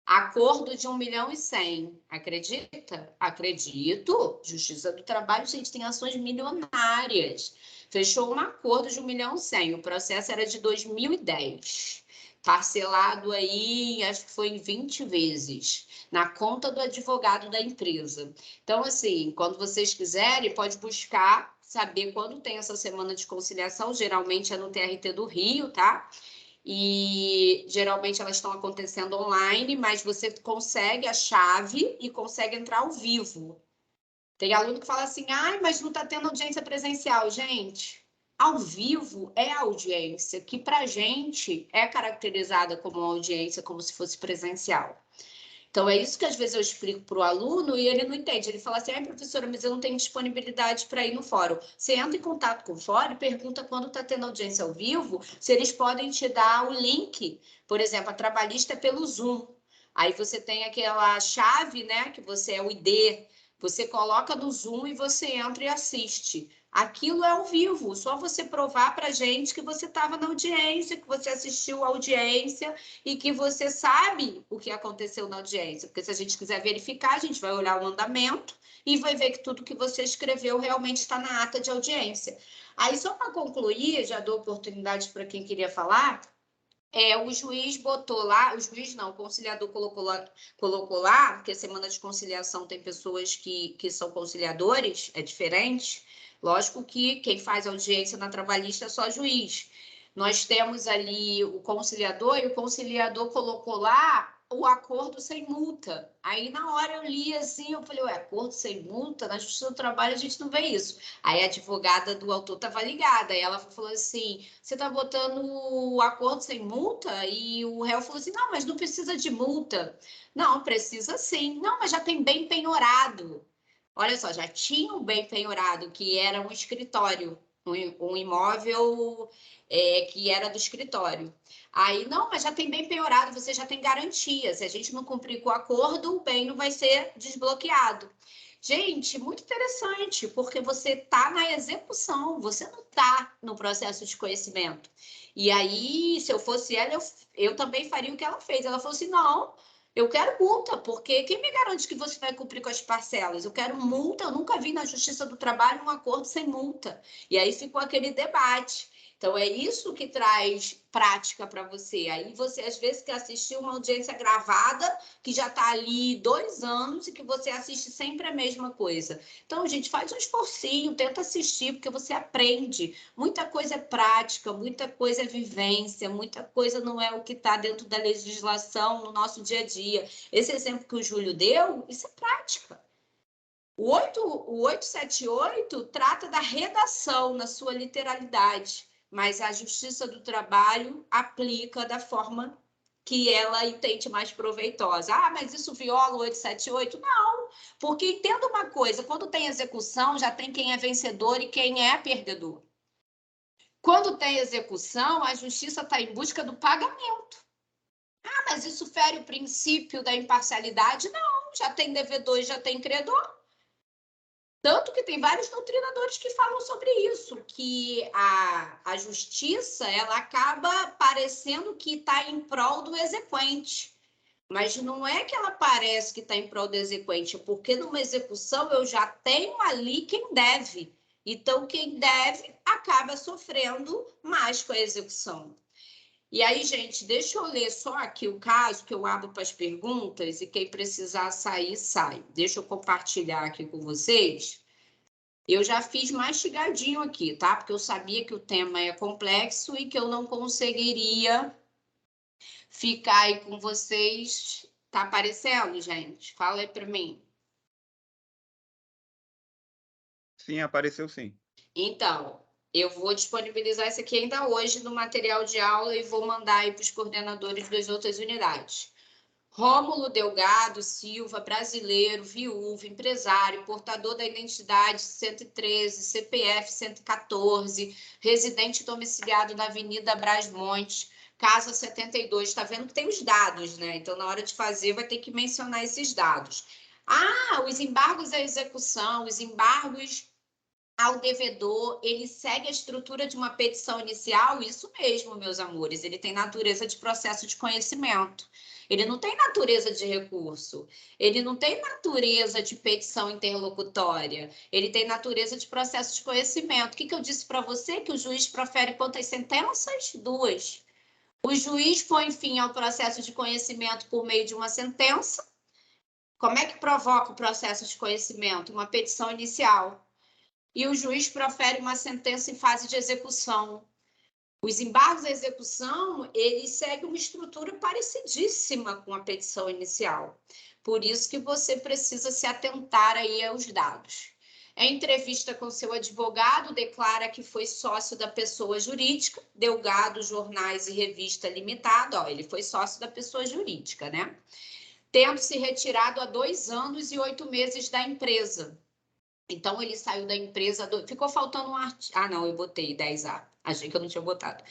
Acordo de 1.100.000. Acredita? Acredito. Justiça do Trabalho, gente, tem ações milionárias. Fechou um acordo de 1.100.000. O processo era de 2010. Parcelado aí, acho que foi em 20 vezes, na conta do advogado da empresa. Então, assim, quando vocês quiserem, pode buscar saber quando tem essa semana de conciliação, geralmente é no TRT do Rio, tá? E geralmente elas estão acontecendo online, mas você consegue a chave e consegue entrar ao vivo. Tem aluno que fala assim, ai, mas não está tendo audiência presencial. Gente, ao vivo é a audiência, que para a gente é caracterizada como uma audiência, como se fosse presencial. Então, é isso que às vezes eu explico para o aluno e ele não entende. Ele fala assim, ai, professora, mas eu não tenho disponibilidade para ir no fórum. Você entra em contato com o fórum e pergunta quando está tendo audiência ao vivo, se eles podem te dar o link. Por exemplo, a trabalhista é pelo Zoom. Aí você tem aquela chave, né, que você é o ID. Você coloca no Zoom e você entra e assiste. Aquilo é ao vivo, só você provar para a gente que você estava na audiência, que você assistiu a audiência e que você sabe o que aconteceu na audiência. Porque se a gente quiser verificar, a gente vai olhar o andamento e vai ver que tudo que você escreveu realmente está na ata de audiência. Aí, só para concluir, já dou oportunidade para quem queria falar, o juiz botou lá, o conciliador colocou lá, porque a semana de conciliação tem pessoas que são conciliadores, é diferente. Lógico que quem faz audiência na trabalhista é só juiz. Nós temos ali o conciliador, e o conciliador colocou lá o acordo sem multa. Aí, na hora, eu li assim, eu falei, ué, acordo sem multa? Na Justiça do Trabalho a gente não vê isso. Aí a advogada do autor estava ligada, aí ela falou assim, você está botando o acordo sem multa? E o réu falou assim, não, mas não precisa de multa. Não, precisa sim. Não, mas já tem bem penhorado. Olha só, já tinha um bem penhorado, que era um escritório, um imóvel que era do escritório. Aí, não, mas já tem bem penhorado, você já tem garantia. Se a gente não cumprir com o acordo, o bem não vai ser desbloqueado. Gente, muito interessante, porque você está na execução, você não está no processo de conhecimento. E aí, se eu fosse ela, eu também faria o que ela fez. Ela falou assim, não, eu quero multa, porque quem me garante que você vai cumprir com as parcelas? Eu quero multa, eu nunca vi na Justiça do Trabalho um acordo sem multa. E aí ficou aquele debate. Então, é isso que traz prática para você. Aí você, às vezes, quer assistir uma audiência gravada, que já está ali 2 anos e que você assiste sempre a mesma coisa. Então, gente, faz um esforcinho, tenta assistir, porque você aprende. Muita coisa é prática, muita coisa é vivência, muita coisa não é o que está dentro da legislação no nosso dia a dia. Esse exemplo que o Júlio deu, isso é prática. O 878 trata da redação na sua literalidade, mas a Justiça do Trabalho aplica da forma que ela entende mais proveitosa. Ah, mas isso viola o 878? Não, porque entenda uma coisa, quando tem execução, já tem quem é vencedor e quem é perdedor. Quando tem execução, a Justiça está em busca do pagamento. Ah, mas isso fere o princípio da imparcialidade? Não, já tem devedor e já tem credor. Tanto que tem vários doutrinadores que falam sobre isso, que a justiça ela acaba parecendo que está em prol do exequente. Mas não é que ela parece que está em prol do exequente, porque numa execução eu já tenho ali quem deve. Então, quem deve acaba sofrendo mais com a execução. E aí, gente, deixa eu ler só aqui o caso, que eu abro para as perguntas, e quem precisar sair, sai. Deixa eu compartilhar aqui com vocês. Eu já fiz mastigadinho aqui, tá? Porque eu sabia que o tema é complexo e que eu não conseguiria ficar aí com vocês. Tá aparecendo, gente? Fala aí para mim. Sim, apareceu sim. Então, eu vou disponibilizar isso aqui ainda hoje no material de aula e vou mandar aí para os coordenadores das outras unidades. Rômulo Delgado Silva, brasileiro, viúvo, empresário, portador da identidade 113, CPF 114, residente domiciliado na Avenida Brás Montes, casa 72. Está vendo que tem os dados, né? Então, na hora de fazer, vai ter que mencionar esses dados. Ah, os embargos à execução, os embargos ao devedor, ele segue a estrutura de uma petição inicial? Isso mesmo, meus amores, ele tem natureza de processo de conhecimento. Ele não tem natureza de recurso, ele não tem natureza de petição interlocutória, ele tem natureza de processo de conhecimento. O que eu disse para você? Que o juiz profere quantas sentenças? 2. O juiz põe fim ao processo de conhecimento por meio de uma sentença. Como é que provoca o processo de conhecimento? Uma petição inicial. E o juiz profere uma sentença em fase de execução. Os embargos à execução, eles seguem uma estrutura parecidíssima com a petição inicial. Por isso que você precisa se atentar aí aos dados. Em entrevista com seu advogado, declara que foi sócio da pessoa jurídica, Delgado Jornais e Revista Limitada. Ó, ele foi sócio da pessoa jurídica, né? Tendo se retirado há 2 anos e 8 meses da empresa. Então, ele saiu da empresa... Ficou faltando um artigo... Ah, não, eu botei 10A. Achei que eu não tinha botado.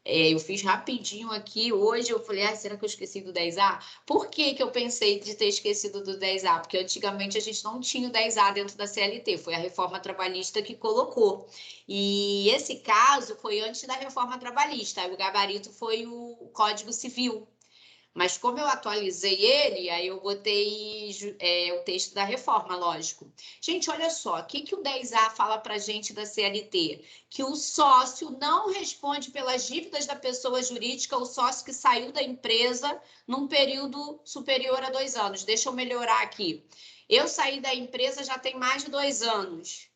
Eu fiz rapidinho aqui. Hoje eu falei, será que eu esqueci do 10A? Por que eu pensei de ter esquecido do 10A? Porque antigamente a gente não tinha o 10A dentro da CLT. Foi a reforma trabalhista que colocou. E esse caso foi antes da reforma trabalhista. O gabarito foi o Código Civil. Mas como eu atualizei ele, aí eu botei o texto da reforma, lógico. Gente, olha só, o que o 10A fala para a gente da CLT? Que o sócio não responde pelas dívidas da pessoa jurídica, o sócio que saiu da empresa num período superior a 2 anos. Deixa eu melhorar aqui. Eu saí da empresa já tem mais de 2 anos.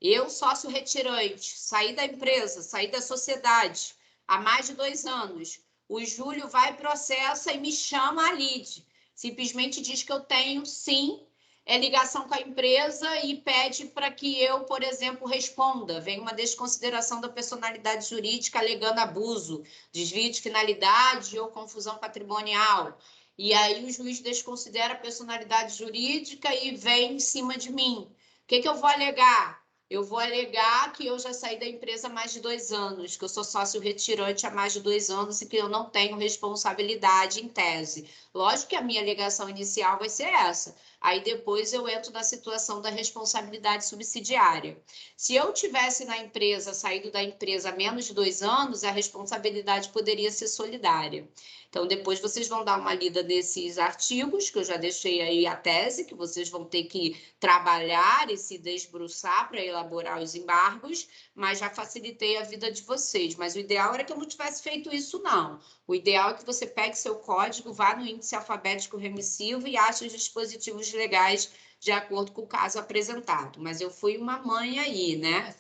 Eu, sócio retirante, saí da empresa, saí da sociedade há mais de 2 anos. O Júlio vai, processa e me chama a lide. Simplesmente diz que eu tenho, sim, ligação com a empresa e pede para que eu, por exemplo, responda. Vem uma desconsideração da personalidade jurídica alegando abuso, desvio de finalidade ou confusão patrimonial. E aí o juiz desconsidera a personalidade jurídica e vem em cima de mim. O que eu vou alegar? Eu vou alegar que eu já saí da empresa há mais de 2 anos, que eu sou sócio retirante há mais de 2 anos e que eu não tenho responsabilidade em tese. Lógico que a minha alegação inicial vai ser essa. aí depois eu entro na situação da responsabilidade subsidiária. Se eu tivesse na empresa, saído da empresa há menos de 2 anos, a responsabilidade poderia ser solidária. Então, depois vocês vão dar uma lida nesses artigos, que eu já deixei aí a tese, que vocês vão ter que trabalhar e se debruçar para elaborar os embargos, mas já facilitei a vida de vocês. Mas o ideal era que eu não tivesse feito isso, não. O ideal é que você pegue seu código, vá no índice alfabético remissivo e ache os dispositivos legais de acordo com o caso apresentado. Mas eu fui uma mãe aí, né?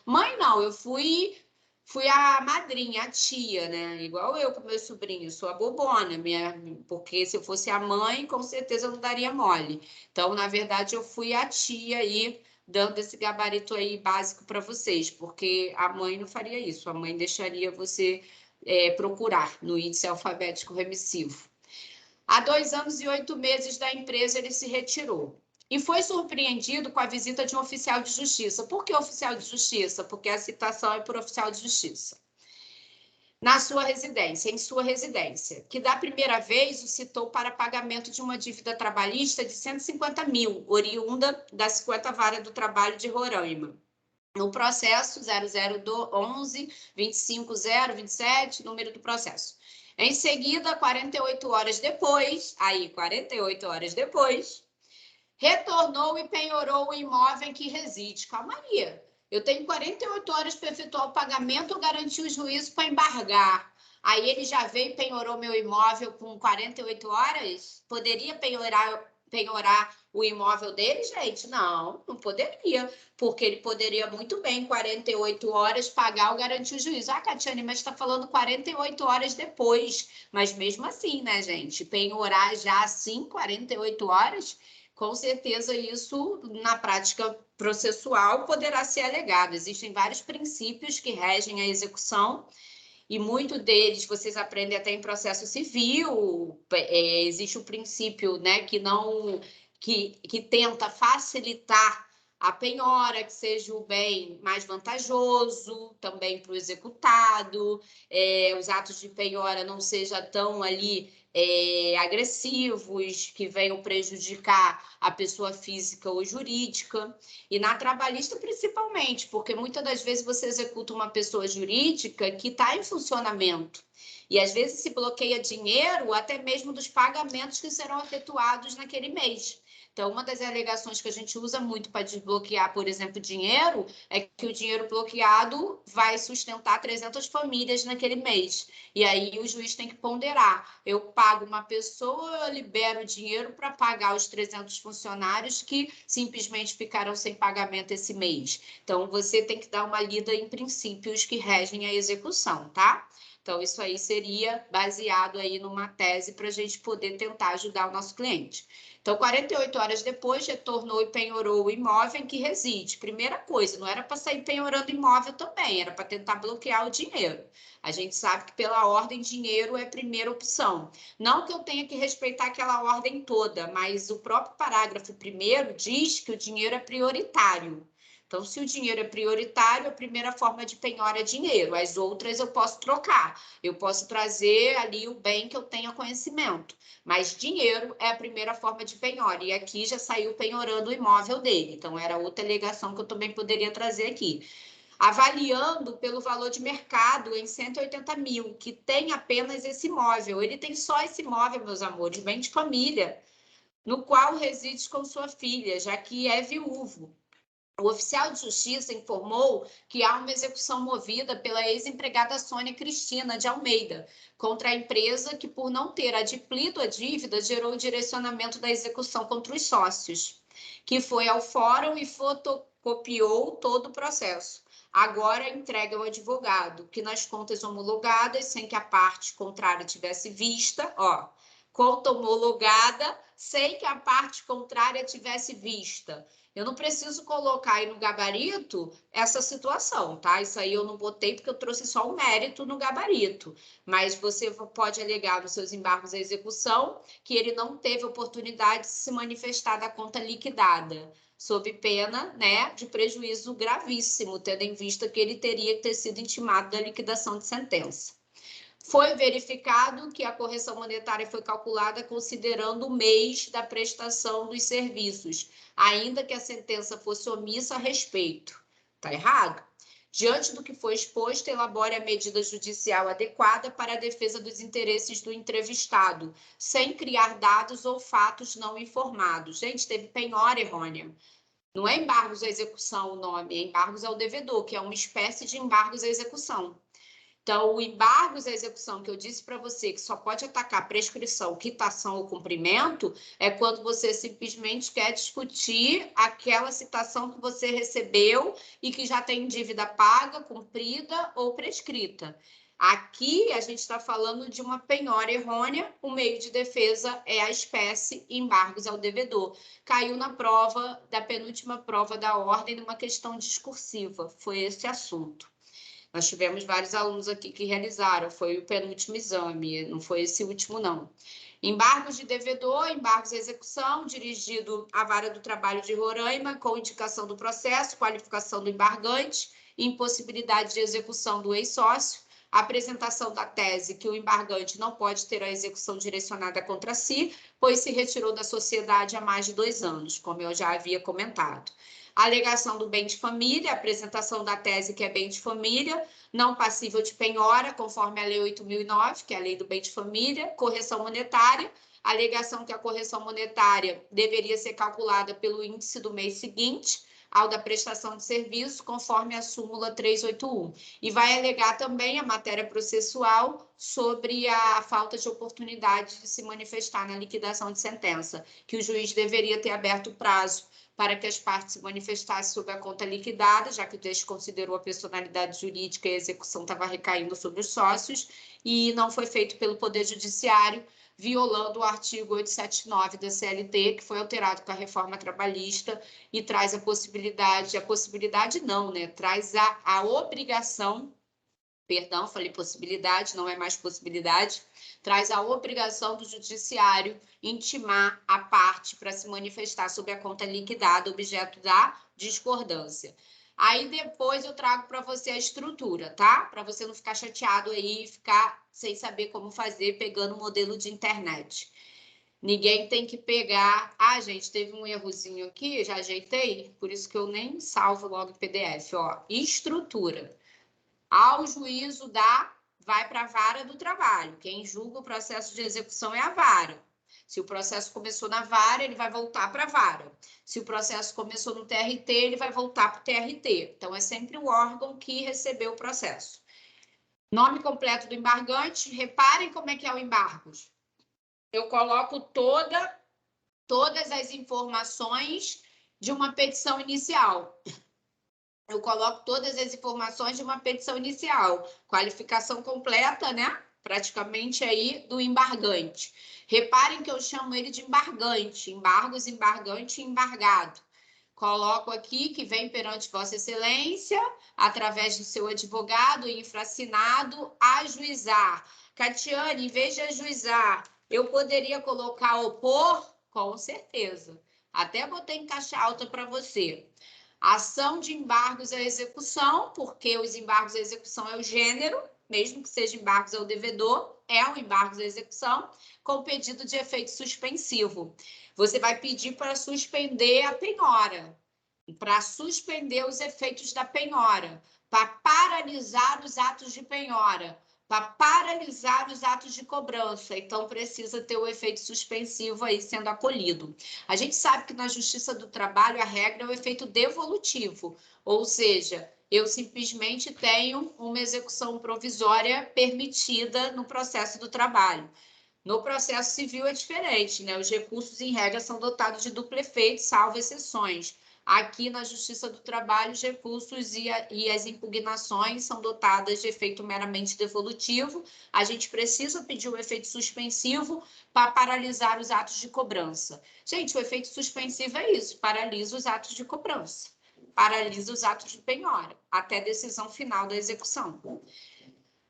Mãe não, eu fui a madrinha, a tia, né? Igual eu com meu sobrinho, sou a bobona, porque se eu fosse a mãe, com certeza eu não daria mole. Então, na verdade, eu fui a tia aí, dando esse gabarito aí básico para vocês, porque a mãe não faria isso, a mãe deixaria você procurar no índice alfabético remissivo. Há 2 anos e 8 meses da empresa, ele se retirou. E foi surpreendido com a visita de um oficial de justiça. Por que oficial de justiça? Porque a citação é por oficial de justiça. Em sua residência, que da primeira vez o citou para pagamento de uma dívida trabalhista de 150 mil, oriunda da 50ª Vara do Trabalho de Roraima. No processo 0011-25027, número do processo. Em seguida, 48 horas depois, retornou e penhorou o imóvel em que reside. Calma aí, eu tenho 48 horas para efetuar o pagamento ou garantir o juízo para embargar. Aí ele já veio e penhorou meu imóvel com 48 horas? Poderia penhorar o imóvel dele, gente? Não, não poderia, porque ele poderia muito bem, 48 horas, pagar ou garantir o juízo. Ah, Catiane, mas está falando 48 horas depois. Mas mesmo assim, né, gente? Penhorar já assim, 48 horas, com certeza isso, na prática processual, poderá ser alegado. Existem vários princípios que regem a execução, e muito deles vocês aprendem até em processo civil. Existe o princípio, né, que tenta facilitar a penhora, que seja o bem mais vantajoso também para o executado, os atos de penhora não sejam tão ali agressivos, que venham prejudicar a pessoa física ou jurídica. E na trabalhista, principalmente, porque muitas das vezes você executa uma pessoa jurídica que está em funcionamento. E às vezes se bloqueia dinheiro até mesmo dos pagamentos que serão efetuados naquele mês. Então, uma das alegações que a gente usa muito para desbloquear, por exemplo, dinheiro, é que o dinheiro bloqueado vai sustentar 300 famílias naquele mês. E aí o juiz tem que ponderar. Eu pago uma pessoa, eu libero o dinheiro para pagar os 300 funcionários que simplesmente ficaram sem pagamento esse mês. Então, você tem que dar uma lida em princípios que regem a execução, tá? Então, isso aí seria baseado aí numa tese para a gente poder tentar ajudar o nosso cliente. Então, 48 horas depois, retornou e penhorou o imóvel em que reside. Primeira coisa, não era para sair penhorando imóvel também, era para tentar bloquear o dinheiro. A gente sabe que pela ordem, dinheiro é a primeira opção. Não que eu tenha que respeitar aquela ordem toda, mas o próprio parágrafo 1º diz que o dinheiro é prioritário. Então, se o dinheiro é prioritário, a primeira forma de penhora é dinheiro. As outras eu posso trocar. Eu posso trazer ali o bem que eu tenha conhecimento. Mas dinheiro é a primeira forma de penhora. E aqui já saiu penhorando o imóvel dele. Então, era outra alegação que eu também poderia trazer aqui. Avaliando pelo valor de mercado em 180 mil, que tem apenas esse imóvel. Ele tem só esse imóvel, meus amores, bem de família, no qual reside com sua filha, já que é viúvo. O oficial de justiça informou que há uma execução movida pela ex-empregada Sônia Cristina de Almeida contra a empresa que, por não ter adimplido a dívida, gerou o direcionamento da execução contra os sócios, que foi ao fórum e fotocopiou todo o processo. Agora entrega ao advogado, que nas contas homologadas, sem que a parte contrária tivesse vista, conta homologada, sem que a parte contrária tivesse vista. Eu não preciso colocar aí no gabarito essa situação, tá? Isso aí eu não botei porque eu trouxe só o mérito no gabarito. Mas você pode alegar nos seus embargos à execução que ele não teve oportunidade de se manifestar da conta liquidada, sob pena, né, de prejuízo gravíssimo, tendo em vista que ele teria que ter sido intimado da liquidação de sentença. Foi verificado que a correção monetária foi calculada considerando o mês da prestação dos serviços, ainda que a sentença fosse omissa a respeito. Está errado? Diante do que foi exposto, elabore a medida judicial adequada para a defesa dos interesses do entrevistado, sem criar dados ou fatos não informados. Gente, teve penhora errônea. Não é embargos à execução o nome, é embargos ao devedor, que é uma espécie de embargos à execução. Então, o embargos à execução que eu disse para você, que só pode atacar prescrição, quitação ou cumprimento, é quando você simplesmente quer discutir aquela citação que você recebeu e que já tem dívida paga, cumprida ou prescrita. Aqui, a gente está falando de uma penhora errônea, o meio de defesa é a espécie embargos ao devedor. Caiu na prova, da penúltima prova da ordem, numa questão discursiva, foi esse assunto. Nós tivemos vários alunos aqui que realizaram, foi o penúltimo exame, não foi esse último, não. Embargos de devedor, embargos à execução, dirigido à Vara do Trabalho de Roraima, com indicação do processo, qualificação do embargante, impossibilidade de execução do ex-sócio, apresentação da tese que o embargante não pode ter a execução direcionada contra si, pois se retirou da sociedade há mais de 2 anos, como eu já havia comentado. Alegação do bem de família, apresentação da tese que é bem de família, não passível de penhora, conforme a Lei 8.009, que é a Lei do Bem de Família, correção monetária, alegação que a correção monetária deveria ser calculada pelo índice do mês seguinte ao da prestação de serviço, conforme a súmula 381. E vai alegar também a matéria processual sobre a falta de oportunidade de se manifestar na liquidação de sentença, que o juiz deveria ter aberto prazo para que as partes se manifestassem sobre a conta liquidada, já que o texto considerou a personalidade jurídica e a execução estava recaindo sobre os sócios, e não foi feito pelo Poder Judiciário, violando o artigo 879 da CLT, que foi alterado com a reforma trabalhista e traz traz a obrigação, perdão, falei possibilidade, não é mais possibilidade, traz a obrigação do judiciário intimar a parte para se manifestar sobre a conta liquidada, objeto da discordância. Aí depois eu trago para você a estrutura, tá? Para você não ficar chateado aí e ficar sem saber como fazer, pegando o modelo de internet. Ninguém tem que pegar... Ah, gente, teve um errozinho aqui, já ajeitei, por isso que eu nem salvo logo o PDF, ó. Estrutura. Ao juízo vai para a vara do trabalho. Quem julga o processo de execução é a vara. Se o processo começou na vara, ele vai voltar para a vara. Se o processo começou no TRT, ele vai voltar para o TRT. Então, é sempre o órgão que recebeu o processo. Nome completo do embargante. Reparem como é que é o embargos. Eu coloco todas as informações de uma petição inicial. Eu coloco todas as informações de uma petição inicial. Qualificação completa, né? Praticamente aí do embargante. Reparem que eu chamo ele de embargante. Embargos, embargante e embargado. Coloco aqui que vem perante Vossa Excelência, através do seu advogado e infracinado, ajuizar. Catiane, em vez de ajuizar, eu poderia colocar opor? Com certeza. Até botei em caixa alta para você. Ação de embargos à execução, porque os embargos à execução é o gênero, mesmo que seja embargos ao devedor, é um embargos à execução, com pedido de efeito suspensivo. Você vai pedir para suspender a penhora, para suspender os efeitos da penhora, para paralisar os atos de penhora, para paralisar os atos de cobrança. Então, precisa ter o efeito suspensivo aí sendo acolhido. A gente sabe que na Justiça do Trabalho a regra é o efeito devolutivo, ou seja, eu simplesmente tenho uma execução provisória permitida no processo do trabalho. No processo civil é diferente, né? Os recursos, em regra, são dotados de duplo efeito, salvo exceções. Aqui, na Justiça do Trabalho, os recursos e as impugnações são dotadas de efeito meramente devolutivo. A gente precisa pedir o efeito suspensivo para paralisar os atos de cobrança. Gente, o efeito suspensivo é isso, paralisa os atos de cobrança, paralisa os atos de penhora, até decisão final da execução.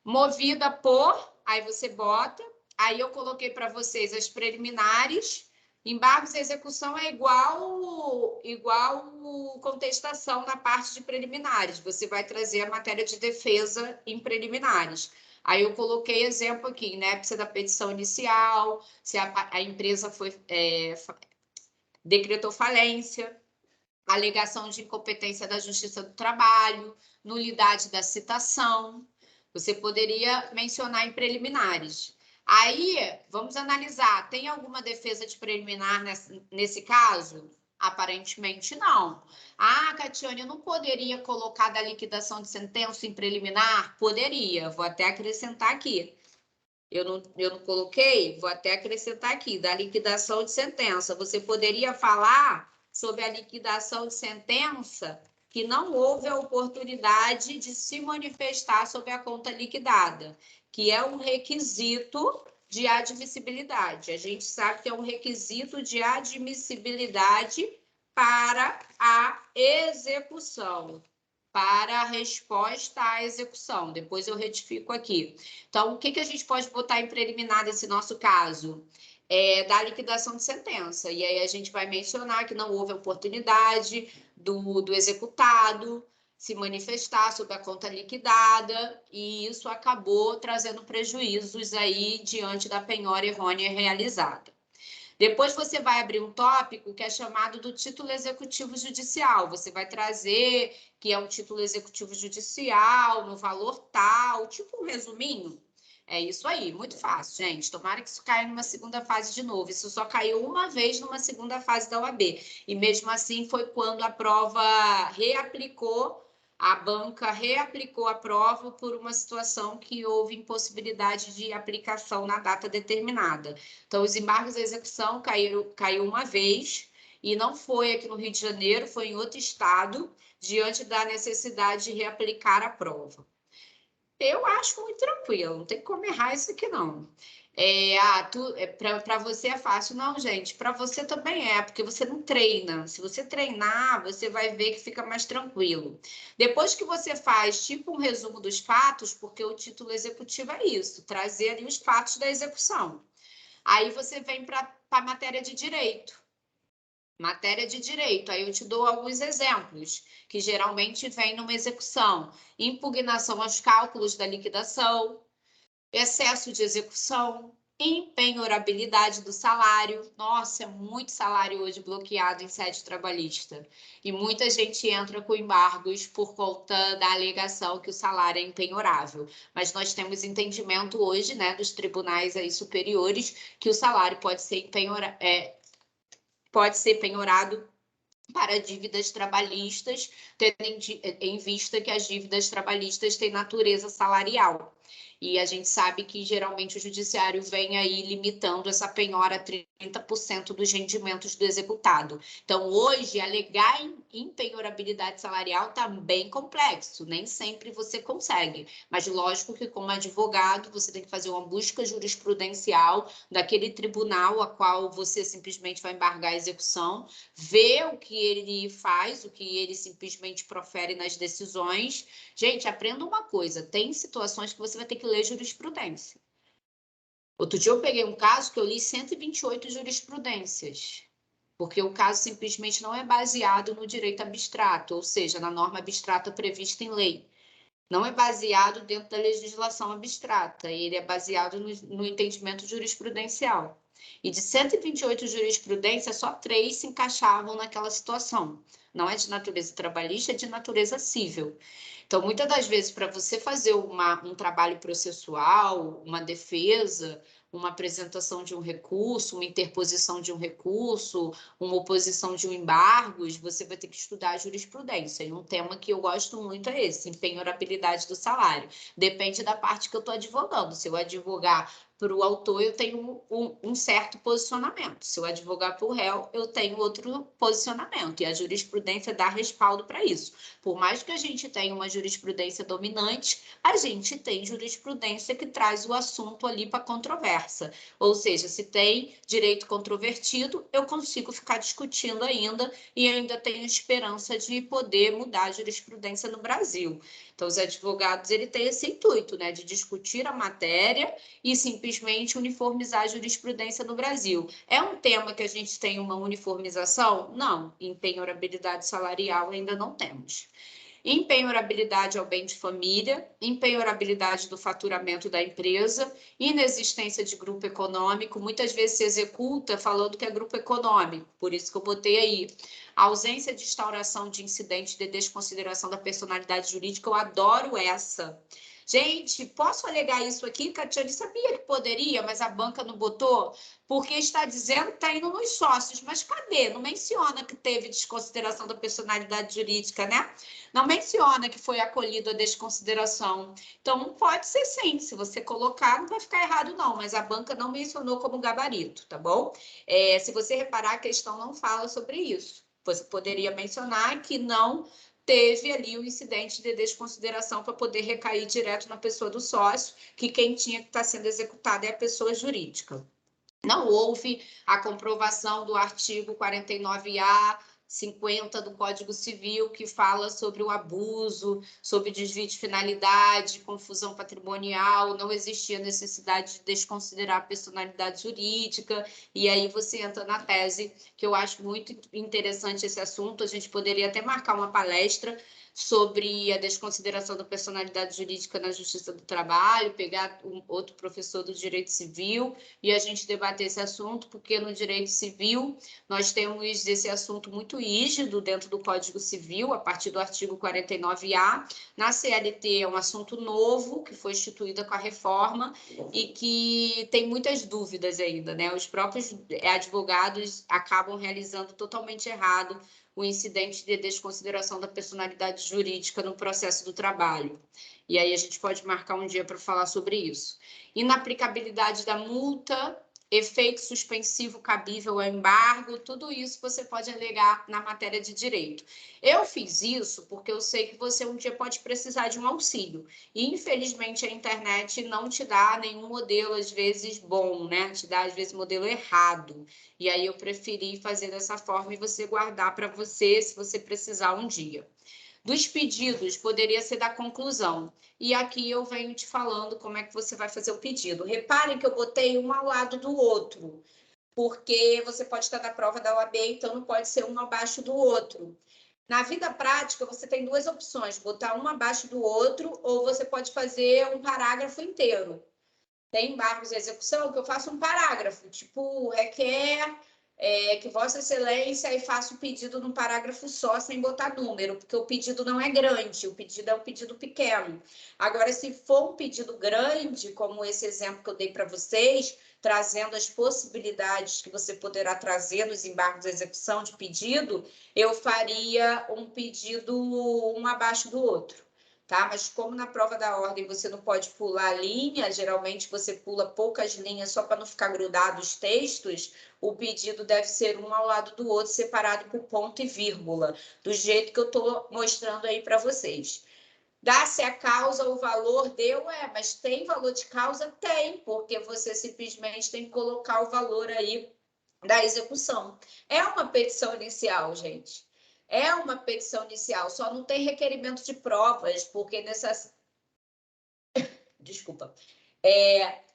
Movida por, aí você bota, aí eu coloquei para vocês as preliminares. Embargos à execução é igual contestação na parte de preliminares. Você vai trazer a matéria de defesa em preliminares. Aí eu coloquei exemplo aqui, né? Precisa da petição inicial, se a empresa decretou falência, alegação de incompetência da Justiça do Trabalho, nulidade da citação. Você poderia mencionar em preliminares. Aí, vamos analisar. Tem alguma defesa de preliminar nesse caso? Aparentemente, não. Ah, Catiane, eu não poderia colocar da liquidação de sentença em preliminar? Poderia. Vou até acrescentar aqui. Eu não coloquei? Vou até acrescentar aqui. Da liquidação de sentença. Você poderia falar sobre a liquidação de sentença que não houve a oportunidade de se manifestar sobre a conta liquidada, que é um requisito de admissibilidade. A gente sabe que é um requisito de admissibilidade para a execução, para a resposta à execução. Depois eu retifico aqui. Então, o que a gente pode botar em preliminar nesse nosso caso? Da liquidação de sentença. E aí a gente vai mencionar que não houve oportunidade do executado se manifestar sobre a conta liquidada, e isso acabou trazendo prejuízos aí diante da penhora errônea realizada. Depois você vai abrir um tópico que é chamado do título executivo judicial. Você vai trazer que é um título executivo judicial, no valor tal, tipo um resuminho. É isso aí, muito fácil, gente. Tomara que isso caia numa segunda fase de novo. Isso só caiu uma vez numa segunda fase da OAB. E mesmo assim foi quando a prova reaplicou, a banca reaplicou a prova por uma situação que houve impossibilidade de aplicação na data determinada. Então, os embargos à execução caiu uma vez, e não foi aqui no Rio de Janeiro, foi em outro estado, diante da necessidade de reaplicar a prova. Eu acho muito tranquilo, não tem como errar isso aqui, não. Para você é fácil. Não, gente, para você também porque você não treina. Se você treinar, você vai ver que fica mais tranquilo. Depois que você faz tipo um resumo dos fatos, porque o título executivo é isso, trazer ali os fatos da execução. Aí você vem para a matéria de direito. Matéria de direito, aí eu te dou alguns exemplos, que geralmente vem numa execução. Impugnação aos cálculos da liquidação, excesso de execução, empenhorabilidade do salário. Nossa, é muito salário hoje bloqueado em sede trabalhista. E muita gente entra com embargos por conta da alegação que o salário é empenhorável. Mas nós temos entendimento hoje, né, dos tribunais aí superiores, que o salário pode ser penhorado para dívidas trabalhistas, tendo em vista que as dívidas trabalhistas têm natureza salarial. E a gente sabe que, geralmente, o judiciário vem aí limitando essa penhora a 30% dos rendimentos do executado. Então, hoje, alegar empenhorabilidade salarial está bem complexo, nem sempre você consegue. Mas, lógico que, como advogado, você tem que fazer uma busca jurisprudencial daquele tribunal a qual você simplesmente vai embargar a execução, ver o que ele faz, o que ele simplesmente profere nas decisões. Gente, aprenda uma coisa, tem situações que você vai ter que ler jurisprudência. Outro dia eu peguei um caso que eu li 128 jurisprudências, porque o caso simplesmente não é baseado no direito abstrato, ou seja, na norma abstrata prevista em lei. Não é baseado dentro da legislação abstrata, ele é baseado no entendimento jurisprudencial. E de 128 jurisprudências, só 3 se encaixavam naquela situação. Não é de natureza trabalhista, é de natureza civil. Então, muitas das vezes, para você fazer um trabalho processual, uma defesa, uma apresentação de um recurso, uma interposição de um recurso, uma oposição de um embargos, você vai ter que estudar a jurisprudência. E um tema que eu gosto muito é esse, empenhorabilidade do salário. Depende da parte que eu estou advogando. Se eu advogar para o autor, eu tenho um certo posicionamento. Se eu advogar para o réu, eu tenho outro posicionamento. E a jurisprudência dá respaldo para isso. Por mais que a gente tenha uma jurisprudência dominante, a gente tem jurisprudência que traz o assunto ali para controvérsia. Ou seja, se tem direito controvertido, eu consigo ficar discutindo ainda e ainda tenho esperança de poder mudar a jurisprudência no Brasil. Então, os advogados, ele tem esse intuito, né, de discutir a matéria e simplesmente uniformizar a jurisprudência no Brasil. É um tema que a gente tem uma uniformização? Não. Em penhorabilidade salarial ainda não temos. impenhorabilidade ao bem de família, impenhorabilidade do faturamento da empresa, inexistência de grupo econômico, muitas vezes se executa falando que é grupo econômico, por isso que eu botei aí. A ausência de instauração de incidente de desconsideração da personalidade jurídica, eu adoro essa. Gente, posso alegar isso aqui? Catiane sabia que poderia, mas a banca não botou? Porque está dizendo que está indo nos sócios, mas cadê? Não menciona que teve desconsideração da personalidade jurídica, né? Não menciona que foi acolhido a desconsideração. Então, pode ser sim, se você colocar, não vai ficar errado não, mas a banca não mencionou como gabarito, tá bom? Se você reparar, a questão não fala sobre isso. Você poderia mencionar que não teve ali o incidente de desconsideração para poder recair direto na pessoa do sócio, que quem tinha que estar sendo executado é a pessoa jurídica. Não houve a comprovação do artigo 49A, 50 do Código Civil, que fala sobre o abuso, sobre desvio de finalidade, confusão patrimonial, não existia necessidade de desconsiderar a personalidade jurídica, e aí você entra na tese, que eu acho muito interessante esse assunto, a gente poderia até marcar uma palestra sobre a desconsideração da personalidade jurídica na Justiça do Trabalho, pegar outro professor do Direito Civil e a gente debater esse assunto, porque no Direito Civil nós temos esse assunto muito rígido dentro do Código Civil, a partir do artigo 49A. Na CLT é um assunto novo, que foi instituída com a reforma e que tem muitas dúvidas ainda, né? Os próprios advogados acabam realizando totalmente errado o incidente de desconsideração da personalidade jurídica no processo do trabalho. E aí a gente pode marcar um dia para falar sobre isso. Inaplicabilidade da multa, efeito suspensivo cabível ao embargo, tudo isso você pode alegar na matéria de direito. Eu fiz isso porque eu sei que você um dia pode precisar de um auxílio. E, infelizmente, a internet não te dá nenhum modelo, às vezes, bom, né? Te dá, às vezes, modelo errado. E aí eu preferi fazer dessa forma e você guardar para você, se você precisar um dia. Dos pedidos, poderia ser da conclusão. E aqui eu venho te falando como é que você vai fazer o pedido. Reparem que eu botei um ao lado do outro, porque você pode estar na prova da OAB, então não pode ser um abaixo do outro. Na vida prática, você tem duas opções, botar um abaixo do outro, ou você pode fazer um parágrafo inteiro. Tem embargos de execução que eu faço um parágrafo, tipo, requer que Vossa Excelência e faça o pedido num parágrafo só, sem botar número, porque o pedido não é grande, o pedido é um pedido pequeno. Agora, se for um pedido grande, como esse exemplo que eu dei para vocês, trazendo as possibilidades que você poderá trazer nos embargos de execução de pedido, eu faria um pedido um abaixo do outro. Tá? Mas como na prova da ordem você não pode pular linha, geralmente você pula poucas linhas só para não ficar grudado os textos, o pedido deve ser um ao lado do outro, separado por ponto e vírgula, do jeito que eu estou mostrando aí para vocês. Dá-se a causa, o valor deu, mas tem valor de causa? Tem, porque você simplesmente tem que colocar o valor aí da execução. É uma petição inicial, gente. É uma petição inicial, só não tem requerimento de provas, porque nessas... Desculpa.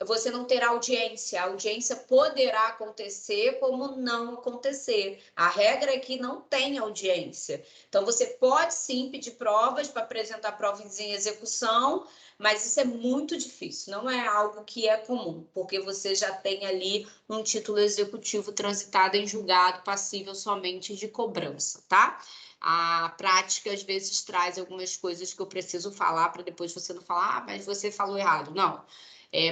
Você não terá audiência. A audiência poderá acontecer como não acontecer. A regra é que não tem audiência. Então, você pode sim pedir provas para apresentar provas em execução, mas isso é muito difícil, não é algo que é comum, porque você já tem ali um título executivo transitado em julgado passível somente de cobrança, tá? A prática, às vezes, traz algumas coisas que eu preciso falar para depois você não falar, mas você falou errado. Não.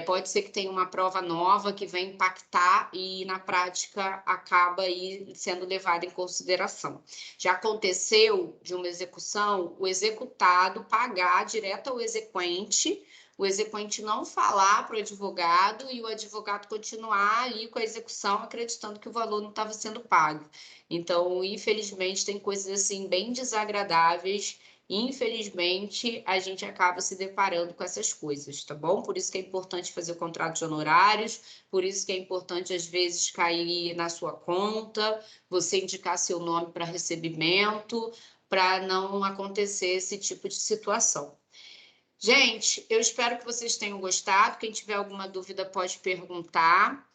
Pode ser que tenha uma prova nova que venha impactar e, na prática, acaba aí sendo levada em consideração. Já aconteceu de uma execução, o executado pagar direto ao exequente, o exequente não falar para o advogado e o advogado continuar ali com a execução, acreditando que o valor não estava sendo pago. Então, infelizmente, tem coisas assim bem desagradáveis. Infelizmente, a gente acaba se deparando com essas coisas, tá bom? Por isso que é importante fazer o contrato de honorários, por isso que é importante, às vezes, cair na sua conta, você indicar seu nome para recebimento, para não acontecer esse tipo de situação. Gente, eu espero que vocês tenham gostado. Quem tiver alguma dúvida pode perguntar.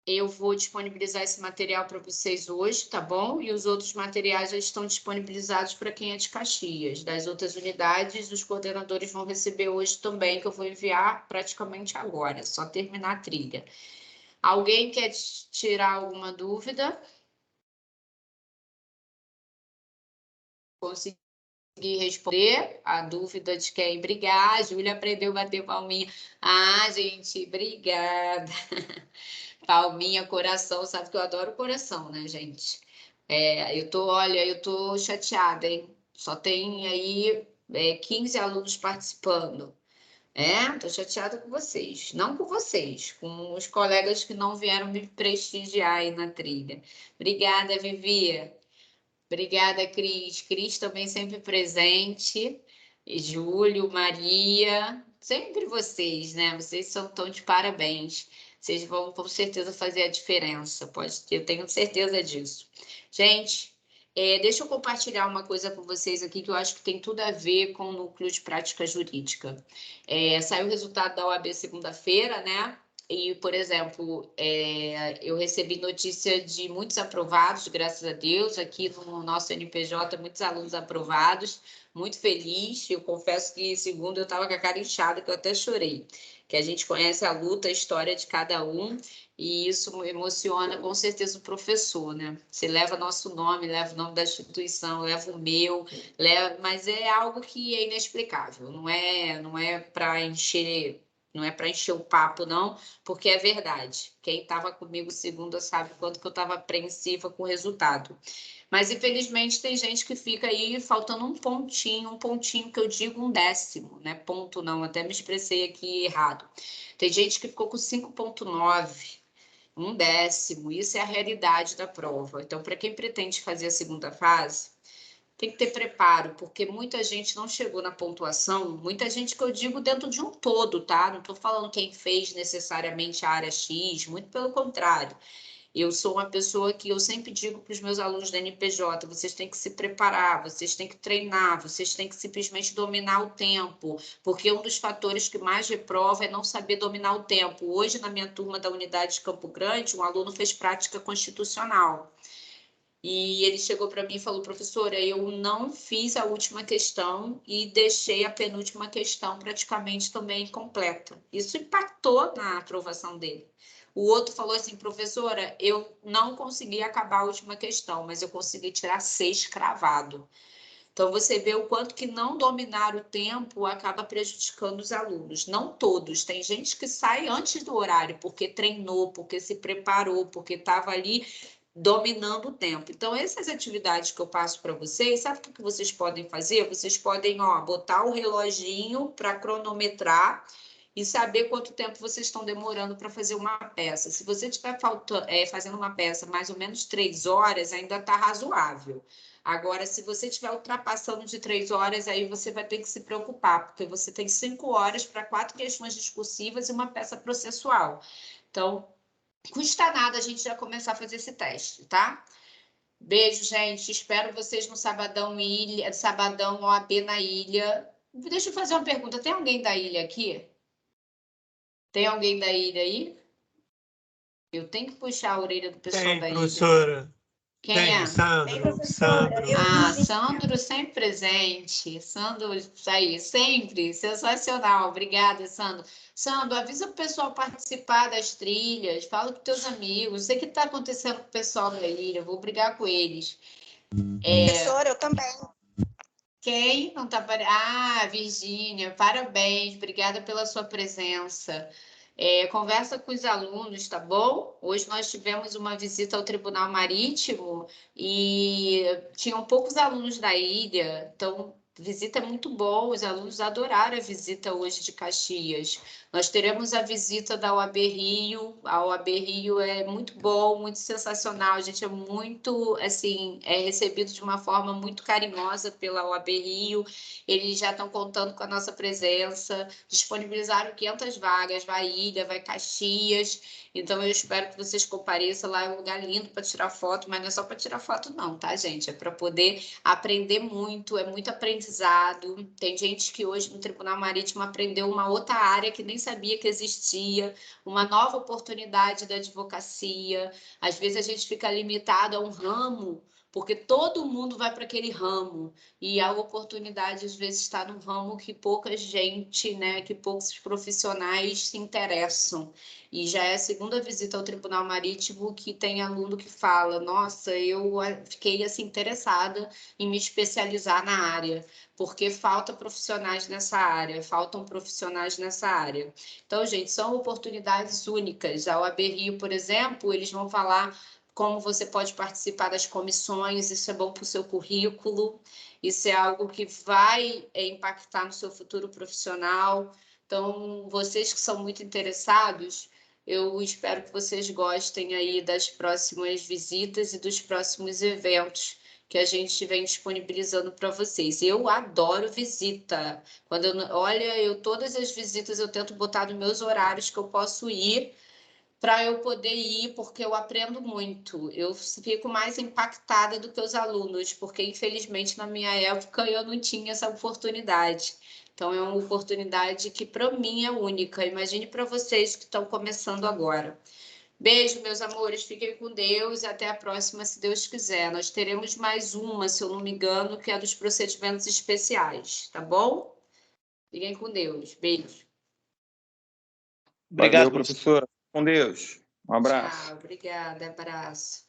eu vou disponibilizar esse material para vocês hoje, tá bom? E os outros materiais já estão disponibilizados para quem é de Caxias. Das outras unidades, os coordenadores vão receber hoje também, que eu vou enviar praticamente agora, só terminar a trilha. Alguém quer tirar alguma dúvida? Consegui responder a dúvida de quem brigar. A Júlia aprendeu a bater palminha. Ah, gente, obrigada. Palminha, coração, sabe que eu adoro coração, né, gente? Olha, eu tô chateada, hein? Só tem aí 15 alunos participando. Tô chateada com vocês. Não com vocês, com os colegas que não vieram me prestigiar aí na trilha. Obrigada, Vivi. Obrigada, Cris. Cris também sempre presente. E Júlio, Maria, sempre vocês, né? Vocês são tão de parabéns. Vocês vão com certeza fazer a diferença. Eu tenho certeza disso. Gente, deixa eu compartilhar uma coisa com vocês aqui que eu acho que tem tudo a ver com o núcleo de prática jurídica. Saiu o resultado da OAB segunda-feira, né? E, por exemplo, eu recebi notícia de muitos aprovados, graças a Deus, aqui no nosso NPJ, muitos alunos aprovados, muito feliz. Eu confesso que, segundo, eu estava com a cara inchada, que eu até chorei. Que a gente conhece a luta, a história de cada um, e isso emociona com certeza o professor, né? Você leva nosso nome, leva o nome da instituição, leva o meu, mas é algo que é inexplicável, não é para encher. Não é para encher o papo, não, porque é verdade. Quem estava comigo segunda sabe quanto que eu estava apreensiva com o resultado. Mas, infelizmente, tem gente que fica aí faltando um pontinho que eu digo 1/10, né? Ponto não, até me expressei aqui errado. Tem gente que ficou com 5,9, 1/10, isso é a realidade da prova. Então, para quem pretende fazer a segunda fase, tem que ter preparo, porque muita gente não chegou na pontuação, muita gente que eu digo dentro de um todo, tá? Não estou falando quem fez necessariamente a área X, muito pelo contrário. Eu sou uma pessoa que eu sempre digo para os meus alunos da NPJ, vocês têm que se preparar, vocês têm que treinar, vocês têm que simplesmente dominar o tempo, porque um dos fatores que mais reprova é não saber dominar o tempo. Hoje, na minha turma da unidade de Campo Grande, um aluno fez prática constitucional. E ele chegou para mim e falou, professora, eu não fiz a última questão e deixei a penúltima questão praticamente também incompleta. Isso impactou na aprovação dele. O outro falou assim, professora, eu não consegui acabar a última questão, mas eu consegui tirar 6 cravado. Então, você vê o quanto que não dominar o tempo acaba prejudicando os alunos. Não todos. Tem gente que sai antes do horário, porque treinou, porque se preparou, porque estava ali dominando o tempo. Então, essas atividades que eu passo para vocês, sabe o que vocês podem fazer? Vocês podem, botar o reloginho para cronometrar e saber quanto tempo vocês estão demorando para fazer uma peça. Se você estiver fazendo uma peça mais ou menos 3 horas, ainda está razoável. Agora, se você estiver ultrapassando de 3 horas, aí você vai ter que se preocupar, porque você tem 5 horas para 4 questões discursivas e uma peça processual. Então, custa nada a gente já começar a fazer esse teste, tá? Beijo, gente. Espero vocês no sabadão OAB na ilha. Deixa eu fazer uma pergunta. Tem alguém da ilha aqui? Tem alguém da ilha aí? Eu tenho que puxar a orelha do pessoal da ilha. Professora. Quem é? Sandro. Sandro sempre presente. Sandro, isso aí, sempre. Sensacional. Obrigada, Sandro. Sandro, avisa o pessoal participar das trilhas. Fala com teus amigos. Sei o que está acontecendo com o pessoal da ilha. Vou brigar com eles. Professora, eu também. Quem não está... Virgínia, parabéns. Obrigada pela sua presença. Conversa com os alunos, tá bom? Hoje nós tivemos uma visita ao Tribunal Marítimo e tinham poucos alunos da ilha, então visita é muito boa, os alunos adoraram a visita hoje de Caxias. Nós teremos a visita da OAB Rio, a OAB Rio é muito bom, muito sensacional, a gente é muito, assim, recebido de uma forma muito carinhosa pela OAB Rio, eles já estão contando com a nossa presença, disponibilizaram 500 vagas, vai Ilha, vai Caxias, então eu espero que vocês compareçam lá, é um lugar lindo para tirar foto, mas não é só para tirar foto não, tá, gente? É para poder aprender muito, é muito aprendizado aprendizado. Tem gente que hoje no Tribunal Marítimo aprendeu uma outra área que nem sabia que existia, uma nova oportunidade da advocacia. Às vezes a gente fica limitado a um ramo, porque todo mundo vai para aquele ramo, e a oportunidade às vezes está num ramo que pouca gente, né, que poucos profissionais se interessam. E já é a segunda visita ao Tribunal Marítimo que tem aluno que fala: nossa, eu fiquei assim interessada em me especializar na área, porque falta profissionais nessa área, faltam profissionais nessa área. Então, gente, são oportunidades únicas. A OAB Rio, por exemplo, eles vão falar como você pode participar das comissões, isso é bom para o seu currículo, isso é algo que vai impactar no seu futuro profissional. Então, vocês que são muito interessados, eu espero que vocês gostem aí das próximas visitas e dos próximos eventos que a gente vem disponibilizando para vocês. Eu adoro visita. Todas as visitas eu tento botar nos meus horários que eu posso ir, para eu poder ir, porque eu aprendo muito. Eu fico mais impactada do que os alunos, porque infelizmente na minha época eu não tinha essa oportunidade. Então é uma oportunidade que para mim é única. Imagine para vocês que estão começando agora. Beijo, meus amores, fiquem com Deus e até a próxima, se Deus quiser. Nós teremos mais uma, se eu não me engano, que é dos procedimentos especiais, tá bom? Fiquem com Deus. Beijo. Obrigado, professora. Com Deus. Um abraço. Tchau, obrigada, abraço.